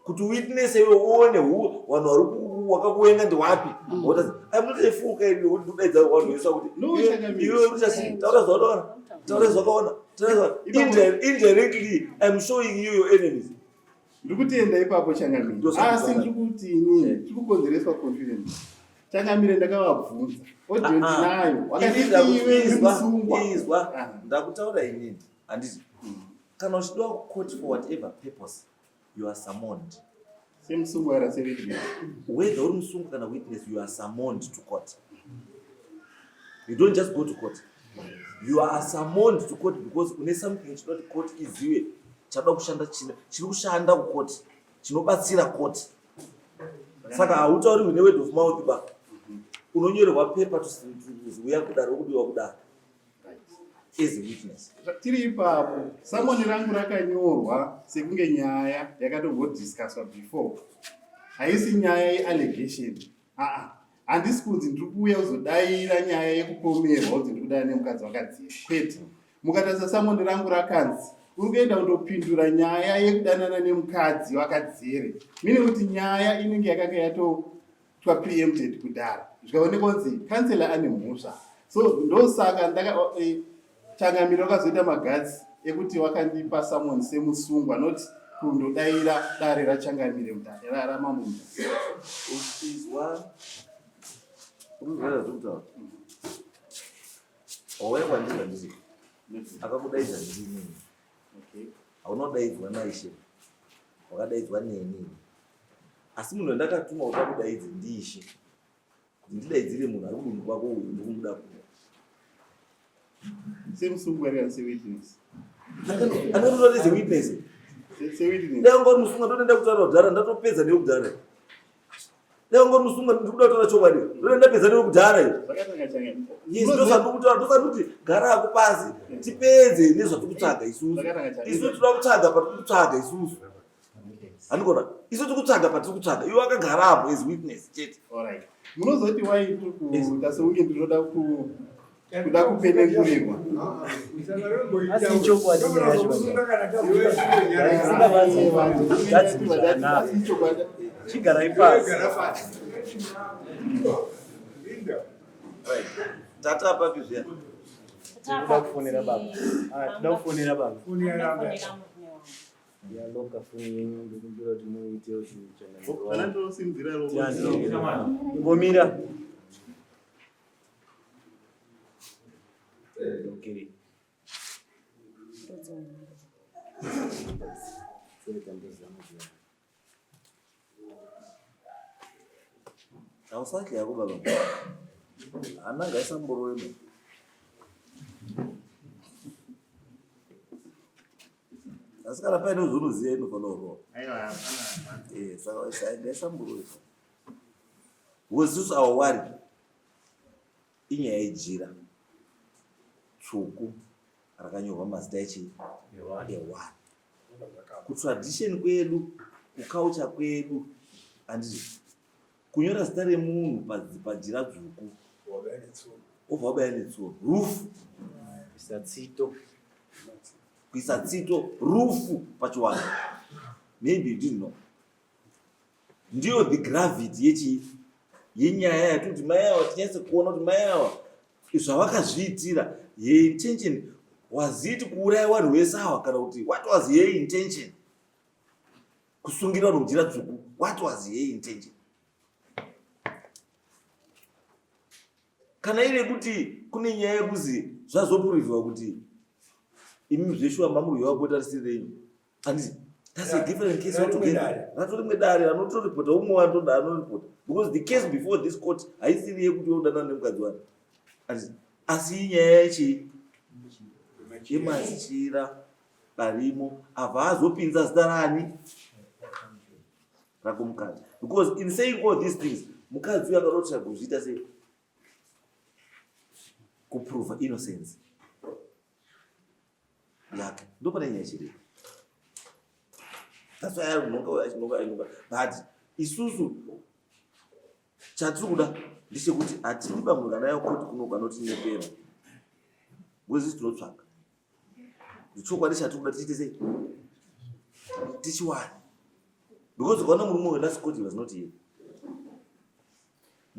Kuti witness you one who wakakuwenga ndiwapi woti amunotefuka iri kuti kudaidza vanhu vesa kuti iwe uchasi taura zvakaona taura zvakaona indirectly I'm showing you your enemies. Ndikutenda ipapo Changamire. Asi ndikuti inini tikukonzereswa confidence. Changamire ndakavabvunza. Audio ndinayo. Wakati iwe musungwa. Ndakutaura inini. Handiti. Kana uchida court for whatever purpose you are summoned. Semusungwa era sevitness. Whether uri musungwa kana witness you are summoned to court. You don't just go to court. You are summoned to court because une something chinoti court izive chada kushanda chiri kushanda kukoti chinobatsira koti. Saka hautauri une word of mouth ba unonyorerwa paper uya kudaro kudiwa kudaro as a witness. Tiri ipapo samoni rangu rakanyorwa sekunge nyaya yakatongodiscusswa before. Haisi nyaya yeallegation. Handisi kunzi ndiri kuuya kuzodaira nyaya yekupomerwa kuti ndiri kudana nemukadzi wakadzira. Kwete. Mukatarisa samoni rangu rakanzi uri kuenda kundopindura nyaya yekudanana nemukadzi wakadzere. Mine kuti nyaya inenge yakanga yatotwa preempted kudhara. Zvikaonekwa kunzi kansela ane mhosva. So ndosaka Changamire wakazoita magadzi ekuti wakandipa samoni semusungwa noti kundodaira dare raChangamire ramambo mudhara. Unozvara zvokutaura wawaiwa ndiza ndizvo akakudaidza ndinini haunodaidzwa naishe wakadaidzwa neni asi munhu wandakatuma kuti akudaidze ndiishe kuti ndidaidzire munhu ari kudunhu kwako uyu ndikumuda kuno semusungwa era sewitness anotoda sewitness dai ungori musunga ndotoenda kutaura kudhara ndatopedza nekudhara dai ungori musunga ndikuda kutaura chokwadi ndotoenda pedza nekudhara iyo ndosandikutaura kuti gara ako pasi tipedze nezvatikutsvaga isusu toda kutsvaga patiri kutsvaga isusu handikona isu tiri kutsvaga patiri kutsvaga iwe wakagarapo as witness chete. Munozoti waiti kuda seunge ndinoda kuda kupenengurirwa asi chokwadi chigara ipasi tata papi zviya toda kufonera baba toda kufonera baba yaloka foni yenyu ndikumbira kuti muite ngomira okay ausatya yako baba ananga isamborowe asi kana paine zvonoziva inofanira saka isamborowe wezisusu awawari inyaya yejira tsvuku rakanyorwa mazita evanhu kutradition kwedu kuculture kwedu handiti kunyora zita remunhu pajira dzvuku obva wabaya netsono rufu kuisa tsito rufu pachiwanhu maybe you didn't know ndiyo the gravity yenyaya yatoti mai ava tinyatse kuona kuti mai ava zvavakazviitira intention was it kuuraya vanhu vese ava kana kuti what was your intention kusungira vanhu kujira dzvuku what was your intention kana iri kuti kune nyaya yekuzi zvazopurivhiwa kuti imi zveshuwa mamurwi wapota risiri renyu handiti that's a different case altogether ratori rimwe dare ranotoripota umwe watoda anoripota because the case before this court haisiri yekuti udanana nemukadzi wake handiti asi inyaya yemazira arimo abva azopinza zita rani rako mukadzi because in saying all these things mukadzi uyu akadotira kuzviita sei kuprova innocence yake ndo pane nyaya chiripo that's why ainonga but isusu chatiri kuda ndechekuti hatidi pamwe nayo kuti kuno kanotinyepera wezisi tinotsvaga ndichokwadi chatiri kuda tichiite sei tichiwani because ukaona murume wena sikoti was not here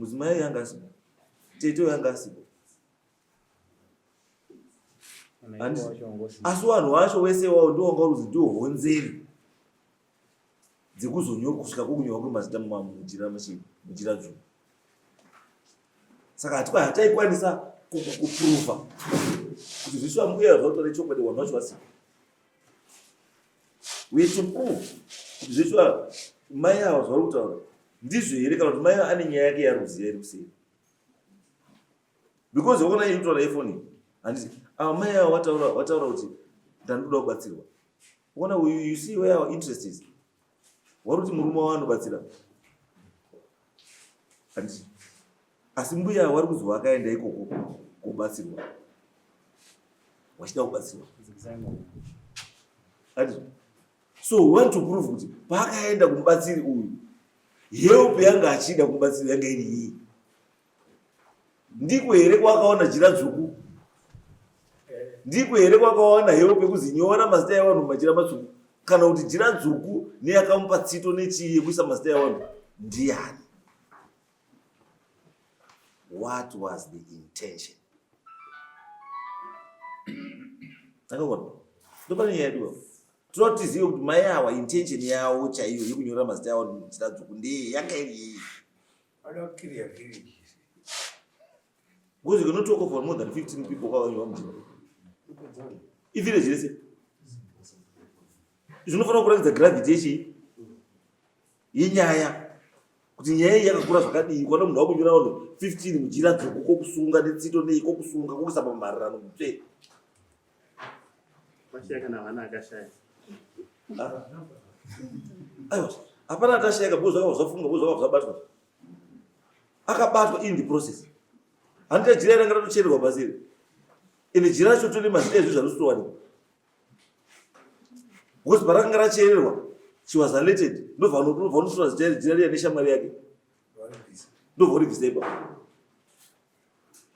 Mudzimai yanga asipo. Tete yanga asipo. Asi vanhu vacho vese wao ndio wanga ruzi ndio honzeri dzekuzonyora kusvika kukunyorwa kwemazita mujira dzvuku. Saka hataikwanisa kuprova kuti zviswa mbuya zvautaura chokwadi vanhu vacho vasipo. We to prove kuti zviswa mai avo zvari kutaura ndizvo here kana kuti mai ane nyaya yake yaruziva iri kuseri. Because wakona inotaura ifoni handiti mai avo wataura kuti ndandoda kubatsirwa. Ukona you see where our interest is. Wari kuti murume wavo anobatsira handiti. Asi mbuya wari kuzi wakaenda ikoko kubatsirwa. Wachida kubatsirwa. So we want to prove kuti paakaenda kumubatsiri uyu help yanga achida kumubatsiri yanga iri iyi. Ndiko here kwakaona jira dzvuku. Ndiko here kwakaona help yekuzinyora mazita evanhu mumajira matsvuku. Kana kuti jira dzvuku neyakamupa tsito nechii yekuisa mazita evanhu ndiani. What was the intention? Ndakakona. Ndopane nyaya yedu. Totizive kuti mai ava intention yavo chaiyo yekunyora mazita evanhu mujira dzvuku ndeye yanga iri iyi. Because you cannot talk for more than 15 people who are in the if it is, you know, for the gravitation, Yinyaya, Kunyaya, Yakura, you want to know around 15 Mujira to Kokusunga, the Tito, the Kokusunga, Kosabamara. I was a Panatashaka was of battle. Akabato in the process. Ante jira ngara kucherwa basiri. Ine jira chotoni mazita zvizvaruswani. Because barangara cherwa. She was alerted. No vanoswa jira neshamari yake. No vori viseba.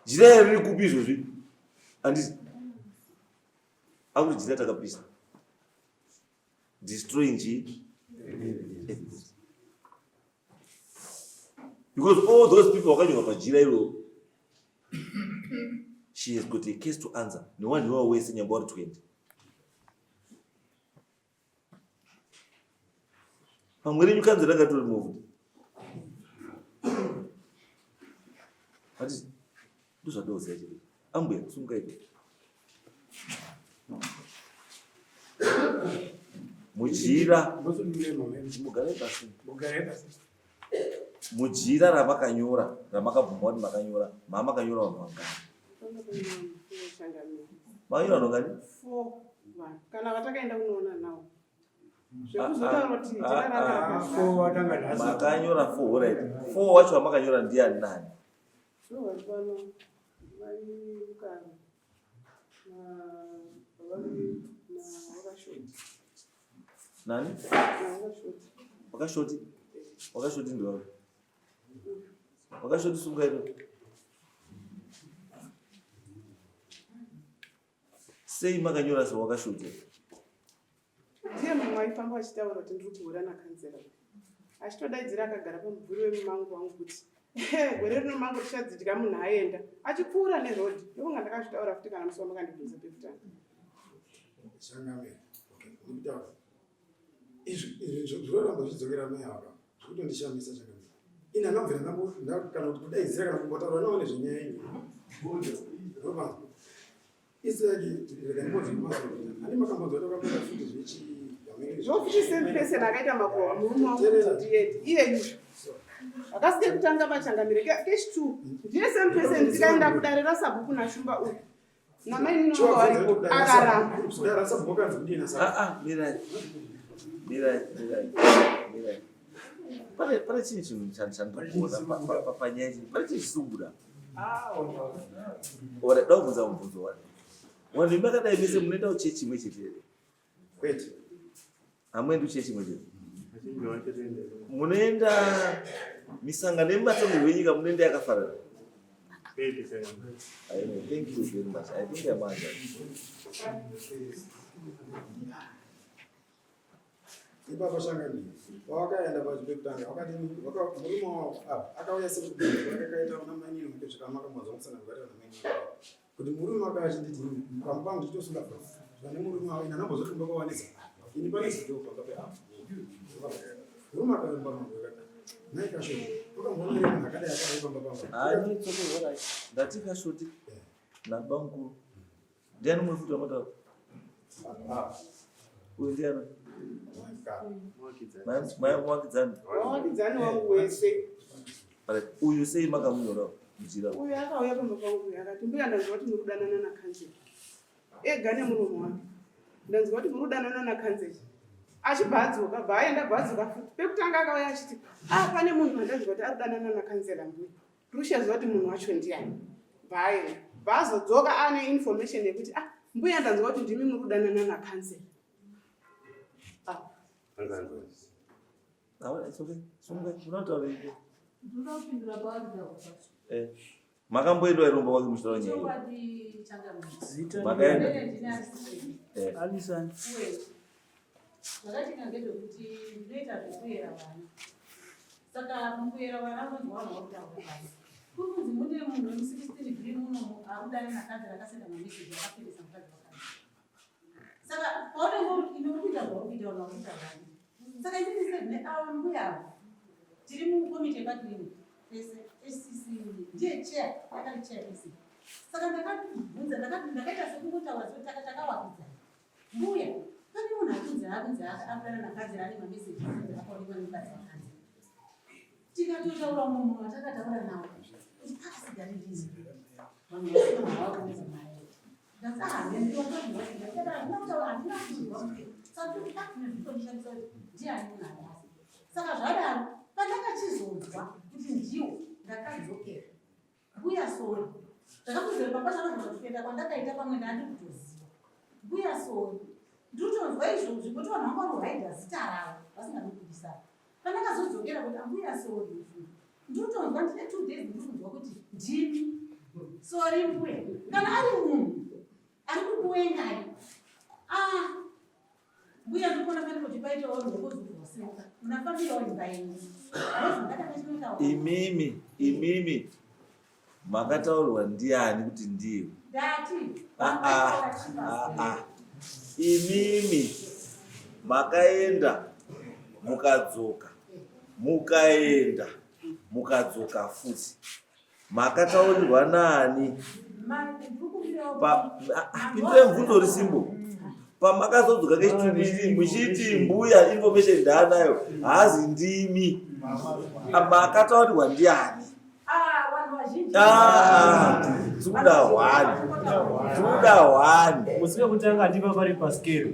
Jira riri kupi izvozvi. Andisi. Akuti jira takapisa. Destroying evidence. Because all those people wakanywa pajira iro. She has got a case to answer. No one knows where is about 20. I'm going to come to the remove. What is those are those? I'm going to get Mujira. Mujira ramakanyora, ramakabhumoni makanyora, mama kanyora wamangani. Mayura nongani? 4 kana vatakaenda kunoona nawo. Zvekuzotaura kuti jira rakapasa. Makanyora 4 right. 4 wacho wamakanyora ndiani nani? So vano mai ukana na wakashoti. Nani? Wakashoti. Wakashoti ndo. Wakashoti sungairo. Sei makanyora so wakashoti. Ndiye mumwe aifamba achitaura kuti ndiri kuhura nakanzera. Achitodaidzira akagara pamubvuri wemumango wangu kuti gore rino mango richadzidya munhu aenda. Achipfuura nerodhi. Ndokunga ndakazvitaura futi kana musi makandibvunza pekutanga. Sangame. Okay. Nditaura. Izvi zvoramba zvidzokera mai ava. Zvekutondishamisa chakanaka. Ina namvera kana kuti kudaidzira kana kumbotaura nawo nezvenyaya iyi. Roba. Ani makambodzwa tokamboda futi zvichi zvokuti sempese nakaita makohwa murume wangu ndiye iye akasike kutanga machangamire kechitu ndiye sempese ndikaenda kudarira sabhuku nashumba uyu namai ninonga waripo akaramba mirai pane chini chinhu chandinokuona panyaya chii pane chisungura ora daubvunza mubvunzo wani vanhu makadai vese munoenda kuchechi chimwe chete here kwete hamwendi kuchechi chimwe chete munoenda misangano yemibatongerwo wenyika munoenda yakafanana. Thank you very much. I think I'm answered. ipapa shangani wakaenda pachipekutanga wakati murume wavo akauya sekakaita una mainini kusvika makamwaza kusana kugarira namainini kuti murume akachinditi pamba pangu ndichitosunga zvane murume wavo ina nambozotumba kwawanisa ini pane zvidoko pamba peapo murume akarumba mambo yakati naikasho ukamboona iri munhu akadai akadai pamba pangu ndatikashoti nabanguru ndiani mufuti wamataura uyu ndiana wawakidzani wangu wese uyu sei makamunyora mujira uyu akauya pamba pangu akati mbuya ndanzwa kuti muri kudanana nakanzeri ega nemuromo wake ndanzwa kuti muri kudanana nakanzeri achibva adzoka bva aenda bva adzoka futi pekutanga akauya achiti pane munhu wandanzwa kuti ari kudanana nakanzera mbuya rushaziva kuti munhu wacho ndiani bva aenda bva azodzoka ane information yekuti mbuya ndanzwa kuti ndimi muri kudanana nakanzera. Makamboendwa irombo wake mushtora nyaya makaenda alisani zvakatika ngezvekuti ndinoita zvekuyera vana saka mukuyera vana vanzwana vakutaura vana kuri kunzi mune munhu wemu16 bhiri muno arudane nakadzi rakasenda mameseji akapirisa mukadzi wakadzi saka paunenge inokuita zvaurikuita unakuita vana saka inini sedne ava mbuyavo tiri mukomiti yekakliniki ese SCC ndiye chair akati chair ese saka ndakabvunza ndakaita sekungotaura kuti takawakidza mbuya pane munhu akunzi akudana nakadzi ane mameseji akaonekwa nemukadzi wakadzi tikatotaura munhu watakataura nawo kuti akasigari ndizvi vanhu vasinahavakuuza mari ndiani munhu adasi saka zvadaro pandakachizonzwa kuti ndiwo ndakadzokera mbuya sori ndakakuzere papa zvanozvazvikuenda kwandakaita pamwe ndandi kutoziva mbuya sori ndotonzwa izvozvi kuti vanhu vanga varohaidha zita ravo vasinganokudisana pandakazodzokera kuti ambuya sori ndotonzwa ndine 2 days ndikunzwa kuti ndimi sori mbuya kana ari munhu ari kukuwengai mbuya ndikona pane kuti paitawo ndokozuvasimuka munafambirawo imba yenyu imimi makataurirwa ndiani kuti ndiwe imimi makaenda mukadzoka mukaenda mukadzoka futi makataurirwa nani pindure mubvunzo risimbo pamakazodzoka kechitumbi muchiti mbuya information ndaanayo haazi ndimi makataurirwa ndiani tuda hwani musike kutanga ndipa pari paskero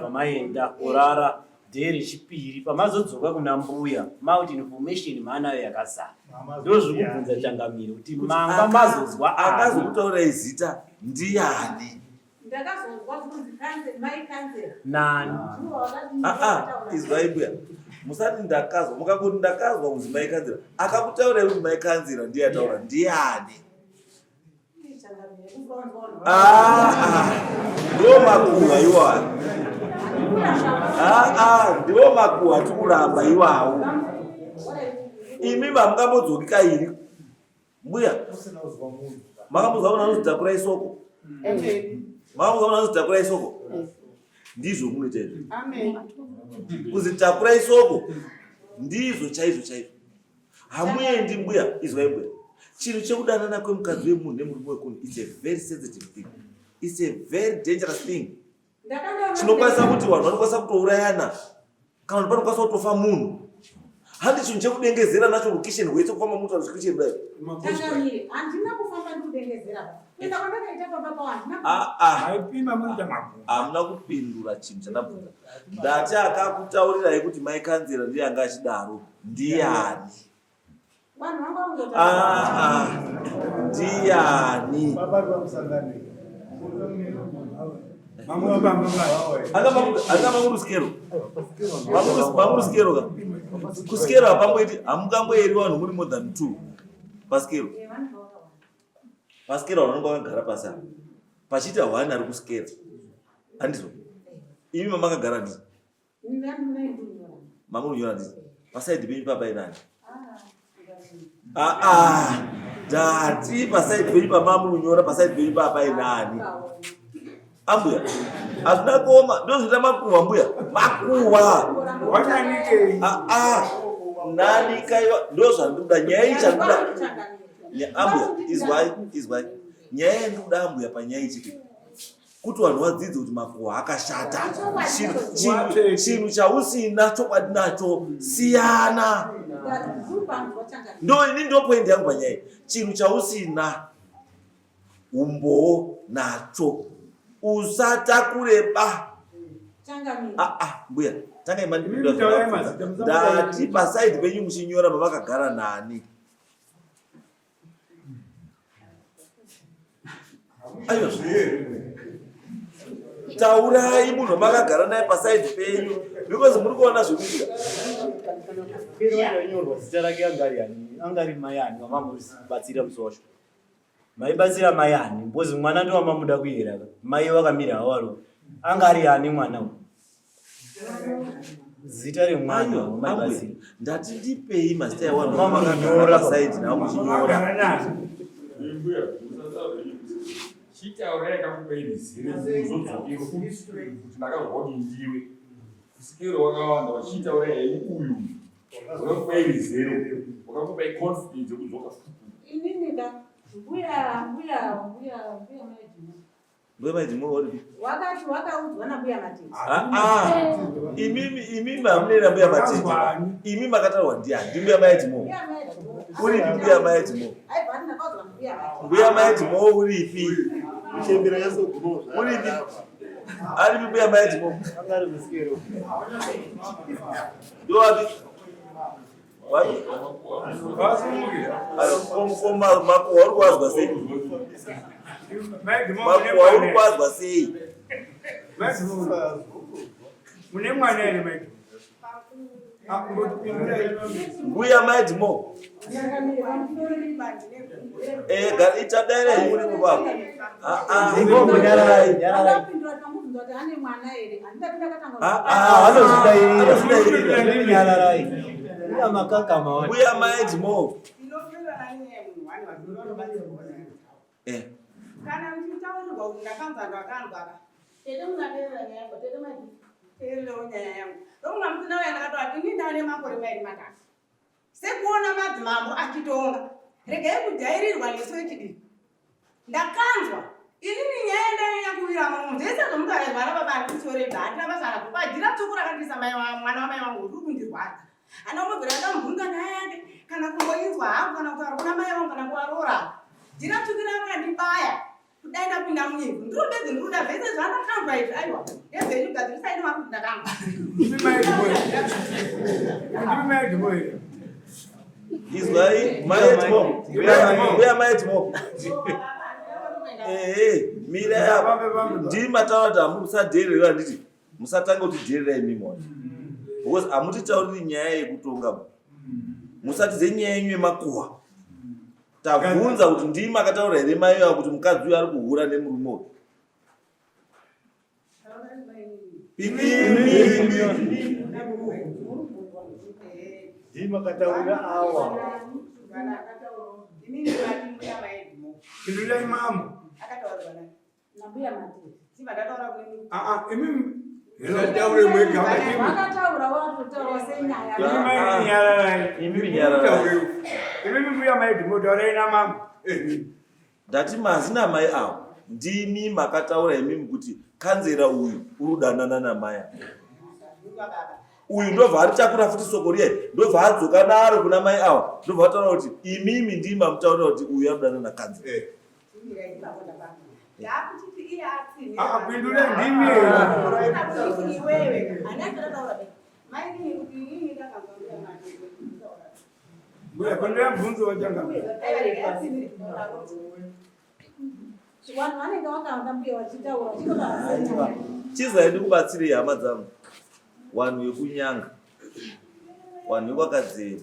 pamaenda orara dheri chipiri pamazodzoka kuna mbuya mauti information maanayo yakazara ndozvikubvunza changamiro kuti manga mazozwa akazokutaurai zita ndiani ndakazonzwa kunzi mai kanzera nani izwai mbuya musati ndakazwa mukangoti ndakazwa kunzi mai kanzera akakutaurai kuti mai kanzera ndiye ataura ndiani ndiwo makuhwa iwayo ndiwo makuhwa tikuramba iwawo imi mamukambodzoki kairi mbuya makambozwa kuna nozitakura isoko makambozwa kuna nozitakura isoko ndizvo munoita izvo kuzitakura isoko ndizvo chaizvo hamuendi mbuya izwai mbuya chinhu chekudanana kwemukadzi wemunhu nemurume wekunhu it's a very sensitive thing, it's a very dangerous thing. Chinokwanisa kuti vanhu vanokwanisa kutourayana kana kuti panokwanisa kutofa munhu. Handi chinhu chekudengezera nacho location hwese kufamba mutu azvikricheni dai. Handina kufamba ndikudengezera. Enda kwandakaita baba pawana. Haipima muita magu. Hamuna kupindura chinhu chandabvunza. Ndati akakutaurirai kuti mai kanzera ndiye anga achidaro. Ndiani? Vanhu vanga ungota. Ndiani? Baba vamusangani. Anga mamuruskero. Mamuruskero ka. Kuskero apamboiti amukamboeri vanhu muri more than 2. Paskero. Paskero vanonga vagara pasi. Pachita 1 ari kuskero. Andizvo. imi mamakagara ndii mamurunyora ndii pasaidi penyu papa inani ndati pasaidi penyu pamamurunyora pasaidi penyu papa inani ambuya hazvina kuoma ndozvita makuhwa mbuya makuhwa nani kaiwa ndozvandoda nyaya ichandoda ambuya izwai nyaya yandoda ambuya panyaya ichiti kuti vanhu vadzidze kuti makuhwa akashata chinhu chausina chokwadi nacho siyana ini ndo point yangu panyaya chinhu chausina umboo nacho usatakureba mbuya tanga ndati pasaidi penyu muchinyora mavakagara nani aiwa taurai munhu makagara naye pasaidi penyu because muri kuona zvekuita nyorwa zita rake angari mayani wamamubatsira musi wacho maibatsira mayani because mwana ndo wamamuda kuyera mai vakamira hawaro angari ani mwana zita remwana wamaibatsira ndati ndipei mazita yawanhu vamakagara pasaidi navo muchinyora chitaura yakakupairidzire zvodzokere kuti ndakazvakuindiwe kusikiro wakawanda vachitaura yai uyu wakakupairidzire wakakupai confidence yekudzoka ininida mbuya maidimo wakati wakaudzwa nambuya matete imimi hamunena mbuya matete imi makataurwa ndiani ndimbuya maidimo uripi mbuya maidimo mbuya maidimo uripi uripi aripi mbuya maidimo ndowapi makuhwa uri kuwazwa sei makuhwa uri kuwazwa sei mune mwana ere maidimo mbuya maidimo itadaira muri mubaba mbuya maidimo kana mchitaurirwa kuti ndakanza ndakandwaka tete munateerera nyaya yangu tete maiti teererawo nyaya yangu ndokunga mutina waya ndakatoti ini ndane makore mairi matatu sekuona madzimambo achitonga regai kujairirwa nesu echidiki ndakanzwa inini nyaya ndanyanya kuwira mumu zvese zvomuti aizvara baba andikusoreda handina basa rako pajira tsuku rakandisa mwana wamai vangu uri kundirwadza andomubvira ndamubvunza nyaya yake kana kungoinzwa hangu kana kutaura kuna mai vangu kana kuvarora jira tsuku rakandibaya kudai ndapinda munyika ndinodedzi ndikuda zvese zvandakanzwa izvi aiwa ezvenyu gadzirisai makuti ndakanzwa izwai maidimo mbuya maidimo mira yavo ndimataura kuti hamusadheerera nditi musatanga kutidheerera imimi wacho because hamutitauriri nyaya yekutonga musatidze nyaya yenyu yemakuhwa tabvunza kuti ndimi akataura here mai vavo kuti mukadzi uyo ari kuhura nemurume uyu ndimakataura awa indulai mambo Ndataura mwega wakataura watotaura senyaya imimi mbuya maidimo taura ina mama ndati mazina mai avo ndimi makataura imimi kuti kanzera uyu uri kudanana namaya uyu ndobva aritakura futi soko riye ndobva adzoka naro kuna mai ava ndobva ataura kuti imimi ndimi mamutaurira kuti uyu arikudanana nakanzera pindura ndimi mbuya pandira mubvunzo wachanga vanhu vanenge vakaamba mbuya vachitaura chizai ndikubatsirei hama dzangu vanhu vekunyanga vanhu vekwakadzera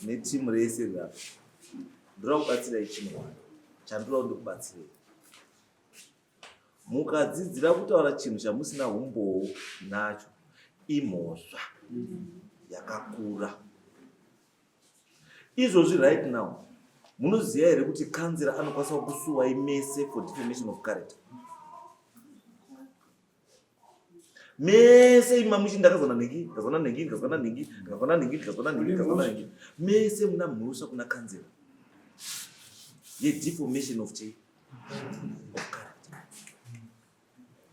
netimu rese rapa ndinoda kubatsirai chinhu chandoda ndikubatsirei mukadzidzira kutaura chinhu chamusina umbowo nacho imhosva yakakura. Izvozvi right now munoziva here kuti kanzera anokwanisa kusuwai mese for defamation of character. Mese imamuchi ndakazona nengi mese muna mhosva kuna kanzera ye defamation of character.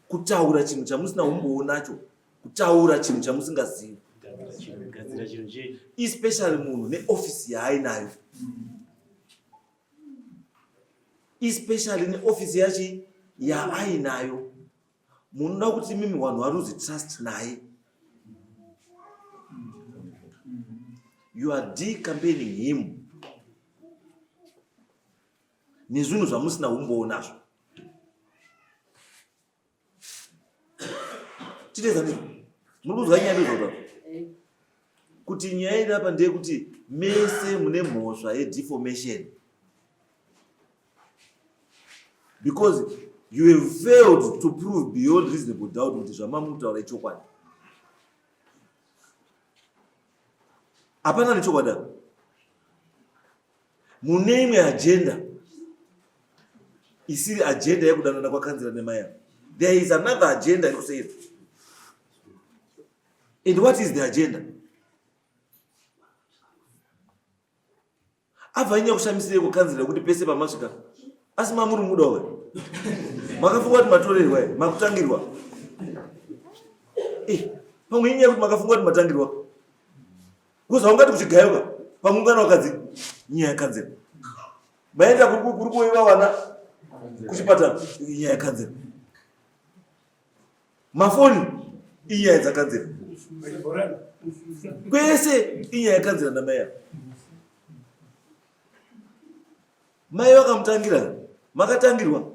Kutaura chinhu chamusina umbowo nacho, kutaura chinhu chamusingazivi, especially munhu neofisi yaainayo, especially neofisi yachi yaainayo. Munoda kuti mimi vanhu varuzi trust naye. You are decampaigning him nezvinhu zvamusina umbowo nazvo. Titezani muri kuzwa nyaya ndizvo kuti nyaya iri apa ndeyekuti mese mune mhosva yedefamation, because you have failed to prove beyond reasonable doubt kuti zvamamutaura ichokwadi. Hapana nechokwadi. Mune imwe agenda isiri agenda yekudanana kwakanzera nemaya. There is another agenda irikuseri. And what is the agenda? Abva nyaya kushamisire kukanzera kuti pese pamasvika asi mamuri muda we makafunga kuti matorerwa here makutangirwa pamwe inyaya kuti makafunga kuti matangirwa kuza ungati kuchigayuka pamungano wakadzi nyaya yakanzera maenda kuri kuiva vana kuchipatara nyaya yakanzera mafoni inyaya dzakanzera kwese inyaya yakanzera namaya. Mai vakamutangira makatangirwa.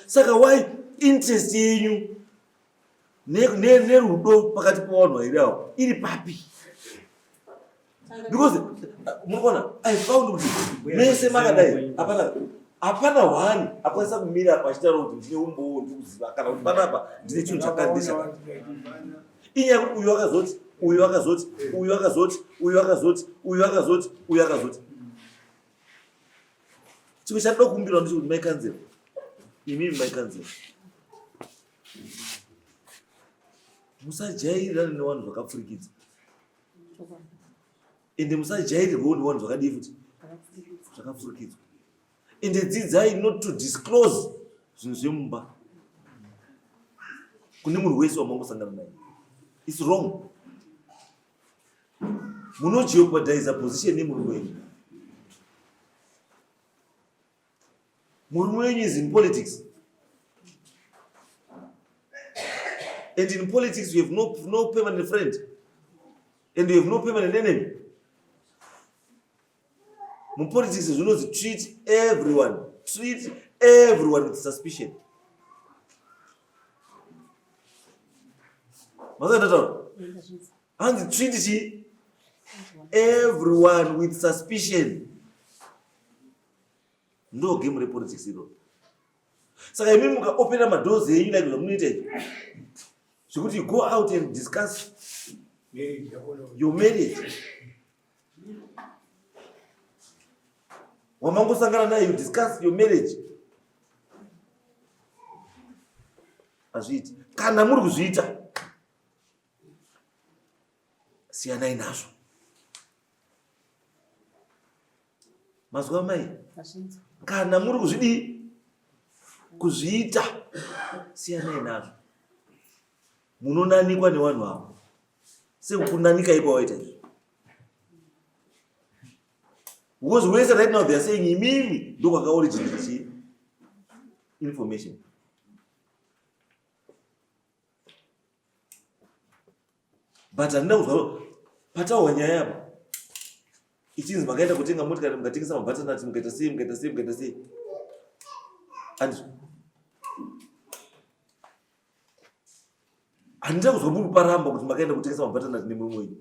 Saka why interest yenyu nerudo pakati pavanhu vairi avo iri papi? Because munoona I found kuti mese makadai hapana wani akwanisa kumira pachitaura kuti ndine umbowo ndikuziva kana kuti panapa ndine chinhu chakandisha. Inyaya kuti uyu wakazoti uyu wakazoti uyu wakazoti uyu wakazoti uyu wakazoti uyu wakazoti. Chimwe chandinoda kukumbirwa ndechekuti maikanzera imimi maikanzera musajairirane nevanhu zvakapfurikidza ende musajairirwawo nevanhu zvakadii futi zvakapfurikidzwa. Ende dzidzai not to disclose zvinhu zvemumba kune munhu wese wamangosangana naye. It's wrong. Munojeopardize position yemunhu wenyu. Murume wenyu is in politics. And in politics you have no permanent friend. And you have no permanent enemy. In politics you know to treat everyone with suspicion. And treat everyone with suspicion. No game re politics iro. Saka imimi mukaopera madhozi enyu like zvamunoita izvi zvekuti you go out and discuss your marriage. Wamangosangana naye you discuss your marriage. Azviiti. Kana muri kuzviita siyanai nazvo. Mazwa mai? Kana muri kuzviita siyanai nazvo. Munonanikwa nevanhu avo sekukunanika ipo waita izvi. Because wese right now they are saying imimi ndo kwakaoriginate information. But handina kuzwa patawa nyaya apa ichinzi makaenda kutenga motikari mukatengesa mabhatanati mukaita sei. Handina kuzwa muri paramba kuti makaenda kutengesa mabhatanati nemumwe wenyu.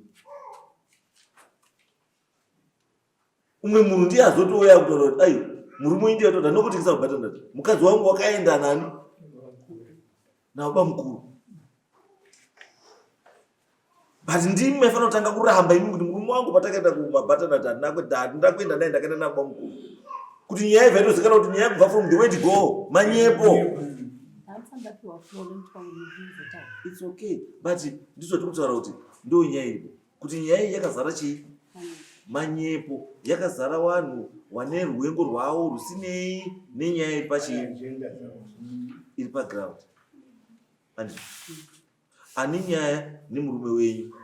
Umwe munhu ndiye azotouya kutaura kuti ai murume indi yatoda nokuti ndisakubatana mukadzi wangu wakaenda nani nababa mukuru. But ndimi maifanira kutanga kuramba imi kuti murume wangu patakaenda kumabatana ndakuenda naye ndakaenda nababa mukuru. Kuti nyaya ibva yatozikana kuti nyaya kubva from the word go manyepo. It's okay. But ndizvo tikutaura kuti ndo nyaya iripo. Kuti nyaya iyi yakazara chii? Manyepo. Yakazara vanhu vane rwengo rwavo rusinei nenyaya iri pachii? Iri paground. Ani nyaya nemurume wenyu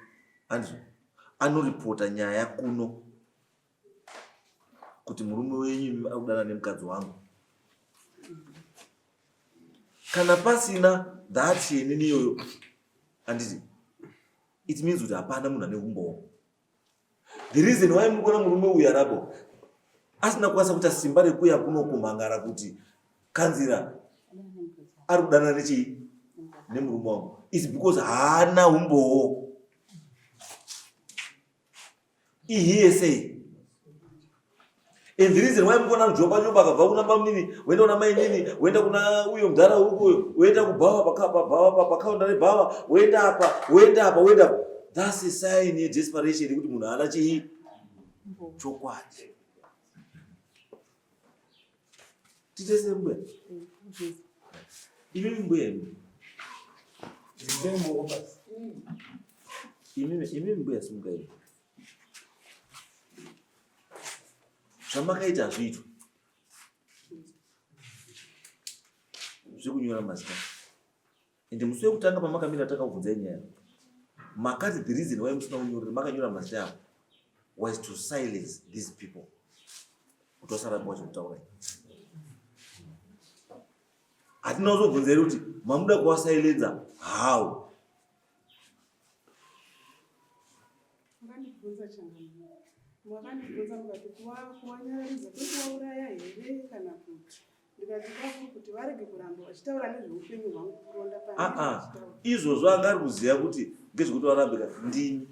anoripota nyaya kuno kuti murume wenyu akudana nemukadzi wangu. Kana pasina that yenini iyoyo handiti it means kuti hapana munhu ane umbowo. The reason why mukona murume uyu arapo asina kukwanisa kuita simba rekuya kuno kumhangara kuti kanzira ari kudana nechii nemurume wangu is because haana umbowo. Ihiye sei. And the reason why mukona njoba njoba akabva kuna bamnini woenda kuna mai nini woenda kuna uyo mudhara uko woenda kubhawa pakaunda nebhawa woenda apa that's a sign of desperation kuti munhu haana chii chokwadi. Titese mbuya imi mbuya imi mbuya simuka imi zvamakaita hazviitwa zvekunyora mazita. Ende musi wekutanga pamakamira takabvunzai nyaya makati the reason why musina kunyorera makanyora mazita avo was to silence these people kuti wasaramba wachikutaurai. Hatina kuzobvunzai kuti mamuda kuwasilenza how. Makandibvunza mukati kuwanyaradza kwekuvauraya here kana kuti ndikati kwafu kuti varege kuramba vachitaura nezveupenyu hwangu kuronda izvozvo anga ari kuziva kuti ngezvekuti varambika ndini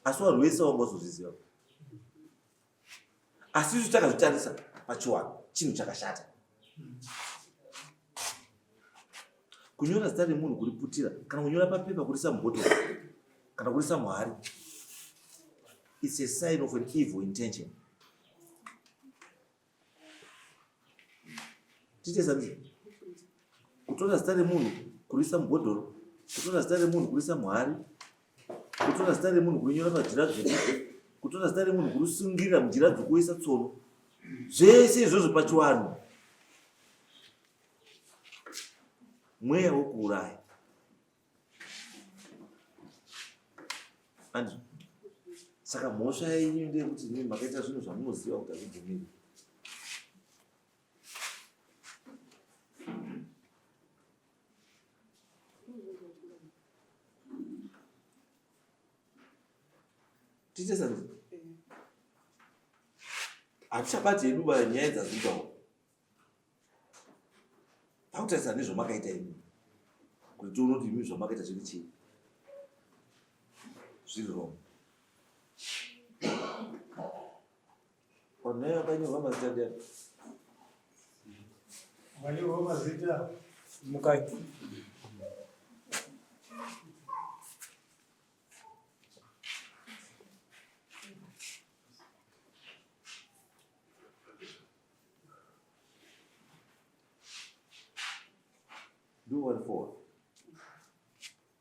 asi vanhu vese vanga vazozviziva. Asi isu takazvitarisa pachiwano chinhu chakashata. Kunyora zita remunhu kuriputira kana kunyora papepa kurisa mubhotoro kana kurisa muhari, it's a sign of an evil intention. Titezani kutora zita remunhu kurisa mubhodhoro, kutora zita remunhu kurisa muhari, kutora zita remunhu kurinyora pajira dzekuti, kutora zita remunhu kurisungira mujira dzekuisa tsono, zvese izvozvo pachiwanhu mweya wokuuraya. Andi saka mhosva yenyu ndeyekuti imi makaita zvinhu zvamunoziva kuti hazvibvumirwi. Titesani hatichabati hedu nyaya dzazviitawo pakutarisana nezvamakaita imi kuti tione kuti imi zvamakaita zviri chii zviri wrong. Naye akanyorwa mazita ndiani? Manyorwa mazita mukadzi. Do what for?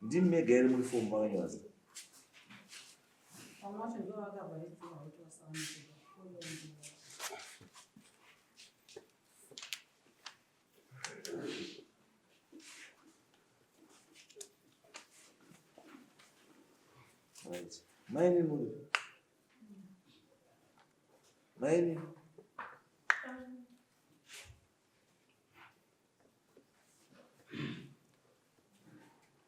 Ndimi mega ere muri fomu makanyora zita. Right. Maini muri. Maini.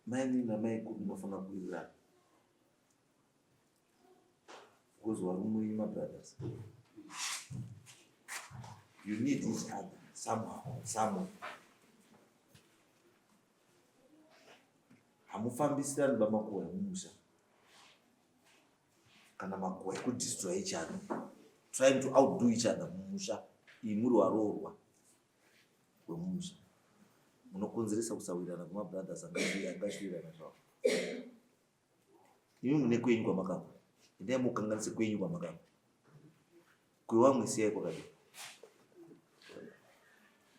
Maini na mai kuti mafana kuwirirana. Because varume my brothers. You need each other somehow. Hamufambisirani bamakuwa emusha kana makuwa ekudestroy each other, trying to outdo each other mumusha. muri waroorwa wemusha munokonzeresa kusawirirana kwemabrothers angashwirirana zvavo. Imi mune kwenyu kwamakabva, endai mukanganise kwenyu kwamakabva, kwevamwe siyai kwakadii.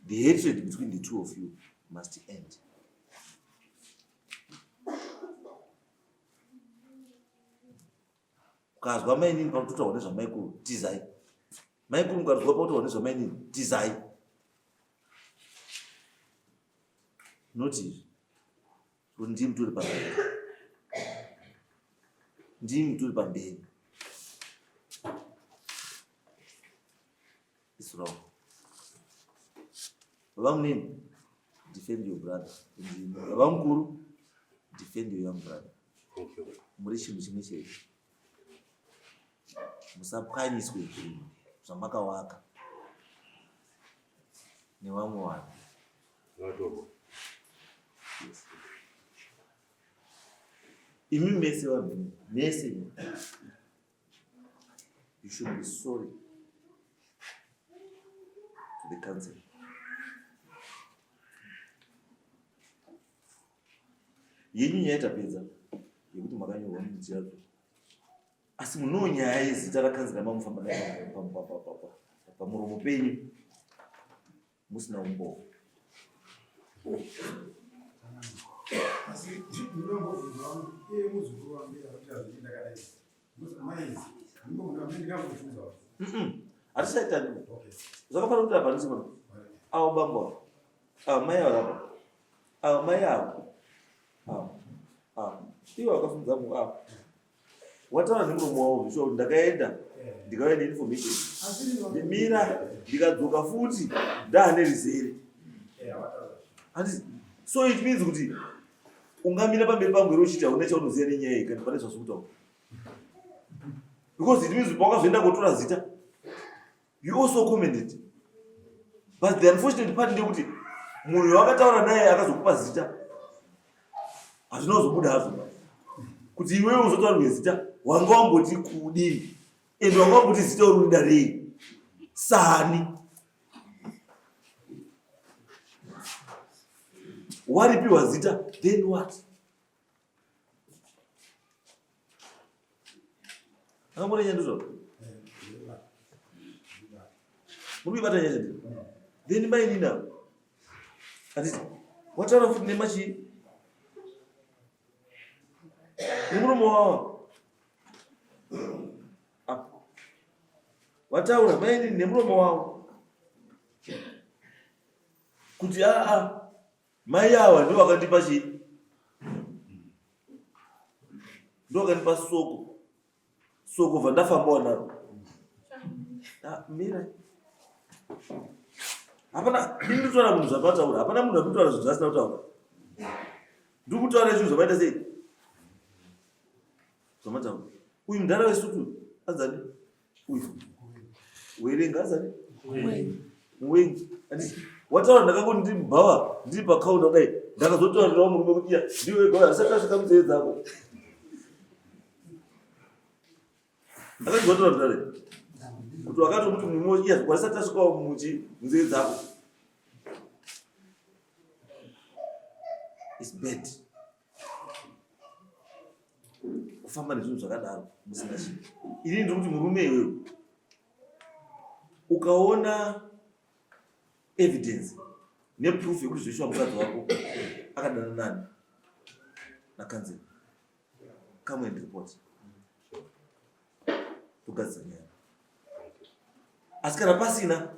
The hatred between the two of you must end. Ukazwa mainini panototaura nezvamaikuru tizai, maikuru mukazwa panotaura nezvamainini tizai, noti kuti ndimi turi pamberi, ndimi turi pamberi. It's wrong. Baba munini, defend your brother. Baba mukuru, defend your young brother. Muri chinhu chimwe chete, musapwanyiswe zvinhu zvamakawaka nevamwe vanhu. Yes. Imi mese vanhu mese, you should be sorry to the council. Yenyu nyaya tapedza yekuti makanyorwa munjira, asi muno nyaya yezita rakanzira mamufamba nayo pamuromo penyu musina umbovu. Asi ndinombobvunza iye muzukuru wangu kuti azvienda kadai. Maizi, ndingambofunza. Hatisaita ndini. Zvakafanira kuti apa ndisima. Avo bamba. Avo mai avo. Avo mai avo. Ivo vakafunza munhu avo. Wataura nemuromo wavo zvisho ndakaenda ndikauya neinformation. Ndimira ndikadzoka futi ndaane rizere. So it means kuti ungamira pamberi pangu uchiti hauna chaunoziva nenyaya iyi kana pane zvazvakutaura. Because it means pawakazoenda kotora zita, you also commented. But the unfortunate part ndekuti munhu wakataura naye akazokupa zita hazvina kuzobuda hazvo kuti iwewe uzotaurirwe zita wanga wamboti kudini ende wanga wamboti zita uri rida rei sani waripiwa zita then what? Akambona nyaya ndizvo muri kuibata nyaya ndi then maini na atiti wataura futi nemachi nemuromo wawa wataura maini nemuromo wawa kuti mai ava ndio vakandipa chii, ndio vakandipa soko vandafambawo naro. Mira hapana, ini ndinotaura munhu zvapataura, hapana munhu anotaura zvinhu zvaasina kutaura. Ndiri kutaura zvinhu zvamaita sei zvamataura. Uyu mudhara wesutu azani, uyu werenga azani muwengi. Wataura ndakangoti ndiri mubhava ndiri pakaunda kudai ndakazotaurirawo murume kuti iya ndiwe wega asati asvika munzeve dzako. Akazotaura mudhara kuti wakatomuti murume iya wasati asvikawo munzeve dzako. It's bad kufamba nezvinhu zvakadaro musina chinhu. Ini ndiri kuti murume iwewe ukaona evidence neproof yekuti zvishwa mukadzi wako akadana nani nakanzera, come and report togadzira nyaya. Asi kana pasina,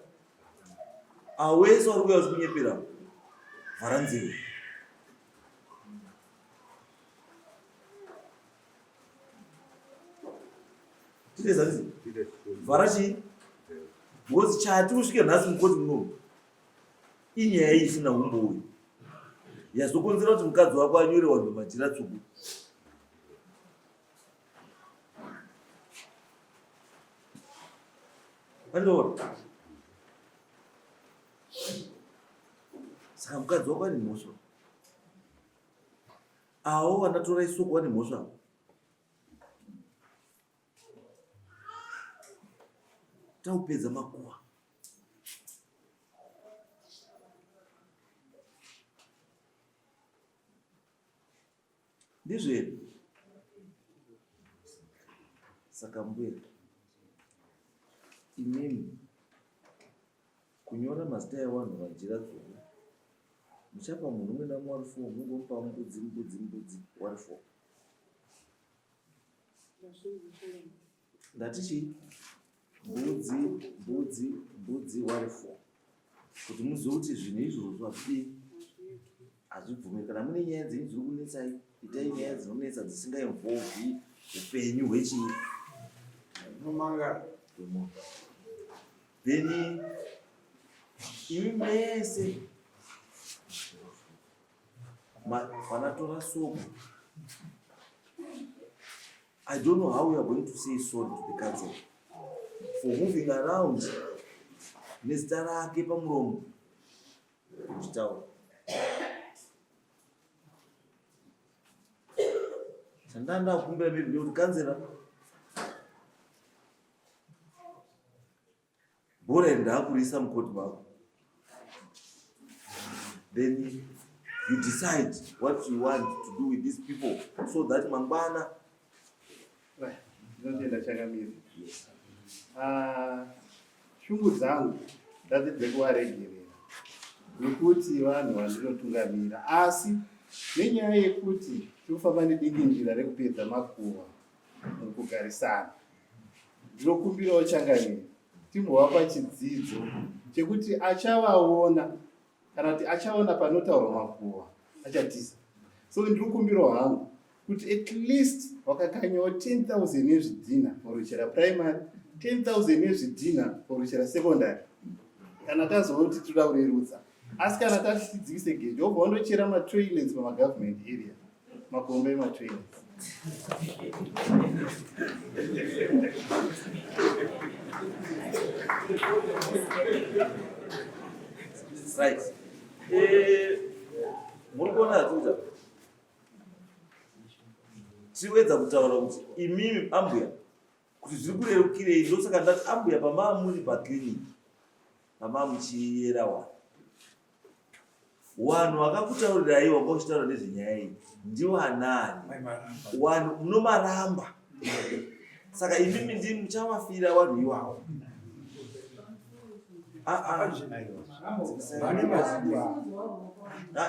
avo vese vari kuuya vachikunyepera vhara nzeve. Tidezanizi vhara chii? Because chati usvike nhasi mukoti munomu inyaya isina umboyo yazokonzera kuti mukadzi wako anyorewa nemajira tsvuku. Andoona saka mukadzi wako ane mhosva, avo vanatora isoko vane mhosva. Taupedza makuva ndizvere. Saka mbuya imimi kunyora mazita evanhu vanjira dzona muchapa munhu umwe namwe wari 4 mungomupa mbudzi wari 4 ndatichi mbudzi wari 4 kuti muzive kuti zvinhu izvozvo hazvibvumiri. Kana mune nyaya dzenyu dziri kunetsai, itai nyaya dzinonetsa dzisingainvolvi upenyu hwechii then imi mese vanatora soko. I don't know how we are going to say sorry to the council for moving around nezita rake pamuromo kuchitaura. Chandanda kumbira maybe kuti kanzera bora enda kurisa mukoti mako, then you decide what you want to do with these people so that mangwana ndinotenda chakamira. Shungu dzangu ndadzidze kuvaregerera nekuti vanhu vandinotungamira, asi nenyaya yekuti tirikufamba nedinginjira rekupedza makuhwa mukugarisana, ndinokumbirawo changamira timbovapa chidzidzo chekuti achavaona kana kuti achaona panotaurwa makuhwa achatiza. So ndinokumbirawo hangu kuti at least wakakanyawo 10,000 yezvidhina paruchera primary, 10,000 yezvidhina paruchera secondary, kana tazoona kuti toda kurerutsa. Asi kana tati tidzikise geji wobva wandochera matoilets pamagovernment area, makomba ematoilets. right. Muri kuona tuta tiwedza kutaura kuti imimi ambuya kuti zviri kurerukirei. Ndosaka ndati ambuya pamaa muri paclinic, pamaa muchiyera wanhu vakakutaurirai wanga uchitaura nezvenyaya iyi ndiwo anani? Wanhu munomaramba. Saka imimi ndimi muchavafira wanhu iwavo.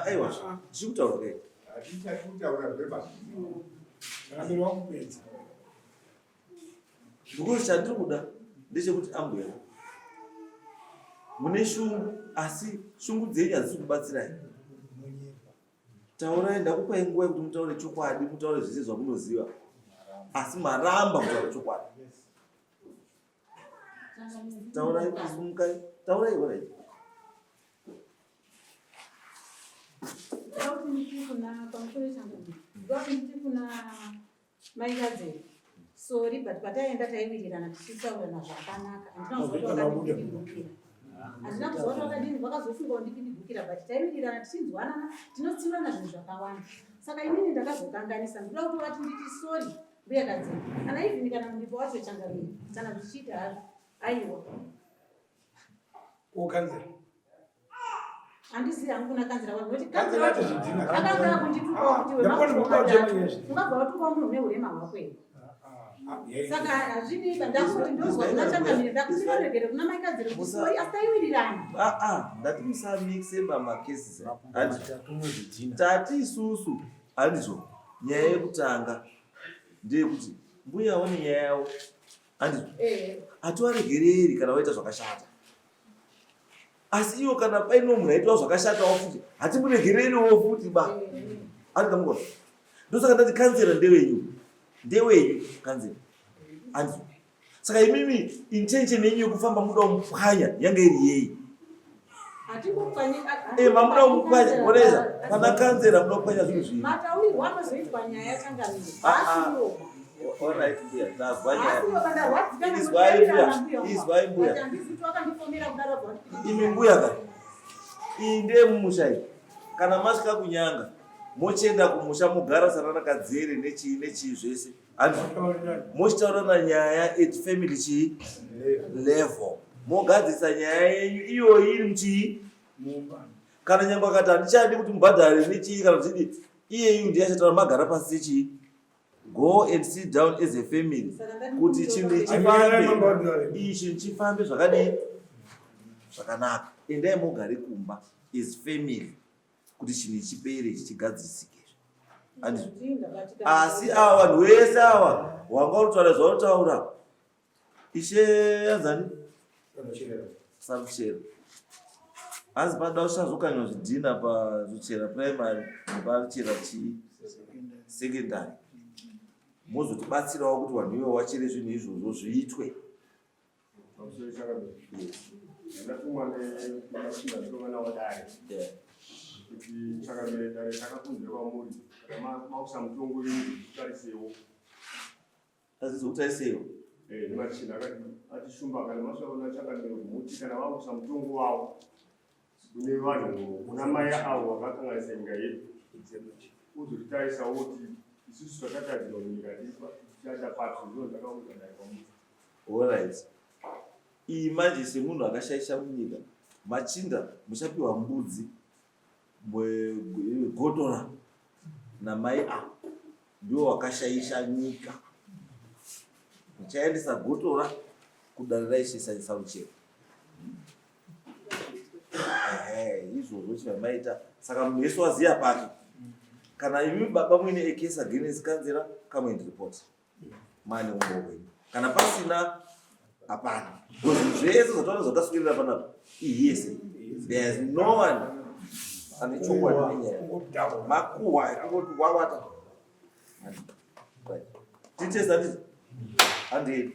Aiwa, tichikutaura kei? Because chandiri kuda ndechekuti ambuya mune shungu, asi shungu dzenyu hadzisi kubatsirai. Taurai, ndakupai nguva yekuti mutaure chokwadi, mutaure zvese zvamunoziva, asi maramba kutaura chokwadi. Taurai kuzumukai, taurai orai. Sorry, but pataenda taiwirirana tichitsaurana zvakanaka. Handina kuzoona wakadini vakazofunga kundipindibhukira, but taiwirirana tichinzwanana, tinotsiurana zvinhu zvakawanda. Saka inini ndakazokanganisa, ndoda kuti vati nditi sorry mbuya kadzi, kana even kana mundipo wacho changamira kana zvichiita hazvo. Aiwa Kanzera handisi hangu kuna kanzera wangu noti kanzera akanga kunditupa kuti ungabva watupa munhu neurema hwako here. Saka hazvidi ndakuti ndozwa kuna changamire ndakusivaregere kuna maikadzire kuti sorry asitaiwirirana. Ndati musamixe mamakesi tati isusu handizvo. Nyaya yekutanga ndeyekuti mbuya one nyaya yavo handizvo hativaregereri kana waita zvakashata, asi iwo kana paino munhu aitwa zvakashatawo futi hatimuregereriwo futi ba andikamugona. Ndosaka ndati kanzera ndewenyu kanzera handizvo. Saka imimi intention yenyu yekufamba muda mupwanya yanga iri yei? Mamuda mupwanya oneza kana kanzera muda kupwanya zvinhu zviri mataurirwa anozoitwa nyaya changamire. Alright, mbuya, ndazwa nyaya. Izwai mbuya. Imi mbuya kani, iyi ndeye mumusha. Kana masvika kunyanga, mochenda kumusha mogara saranakadzere nechii zvese. Mochitaurana nyaya at family chii level. Mogadzisa nyaya yenyu iyo iri muchii. Kana nyangwa akati handichadi kuti mubhadhare nechii kana kuti iyeyu ndiye achataura magara pasi chii go and sit down as a family kuti chinhu chifambe ichi chifambe zvakadii zvakanaka. Endai mugare kumba is family kuti chinhu chipere chigadzisike. Asi ava vanhu vese ava wanga utaura zvautaura ishe anzani saruchera asi pada uchazokanywa zvidhina paruchera primary neparuchera chii secondary mozotibatsirawo kuti vanhu ivo wachere zvinhu izvozvo zviitwe. kuti chakamira dare takakunze kwamuri makusa mutongo itarisewo azizokutarisewo nemachina atishumba kana masvaona chakamira kumuti kana vakusa mutongo wavo kune vanhu kuna mai avo vakakanganisa nyika yedu uzotitarisawo kuti isusu takatadzirwa munyika tichada pato ndizvo ndakaudza dare kwamuri. Alright. Iyi manje semunhu akashaisha munyika machinda muchapiwa mbudzi godora namai avo ndiwo wakashaisha nyika. Muchaendesa godora kudare raishaisa saruchera. Izvozvo chivamaita saka munhu wese waziya pake. Kana imi baba mwine ekesa Guinness kanzera come and report mane umbowe kana pasina hapana because zvese zvataura zvakaswirira panapa iyese there is no one ane chokwadi nenyaya makuhwa ekungoti wawata titesa nditi handei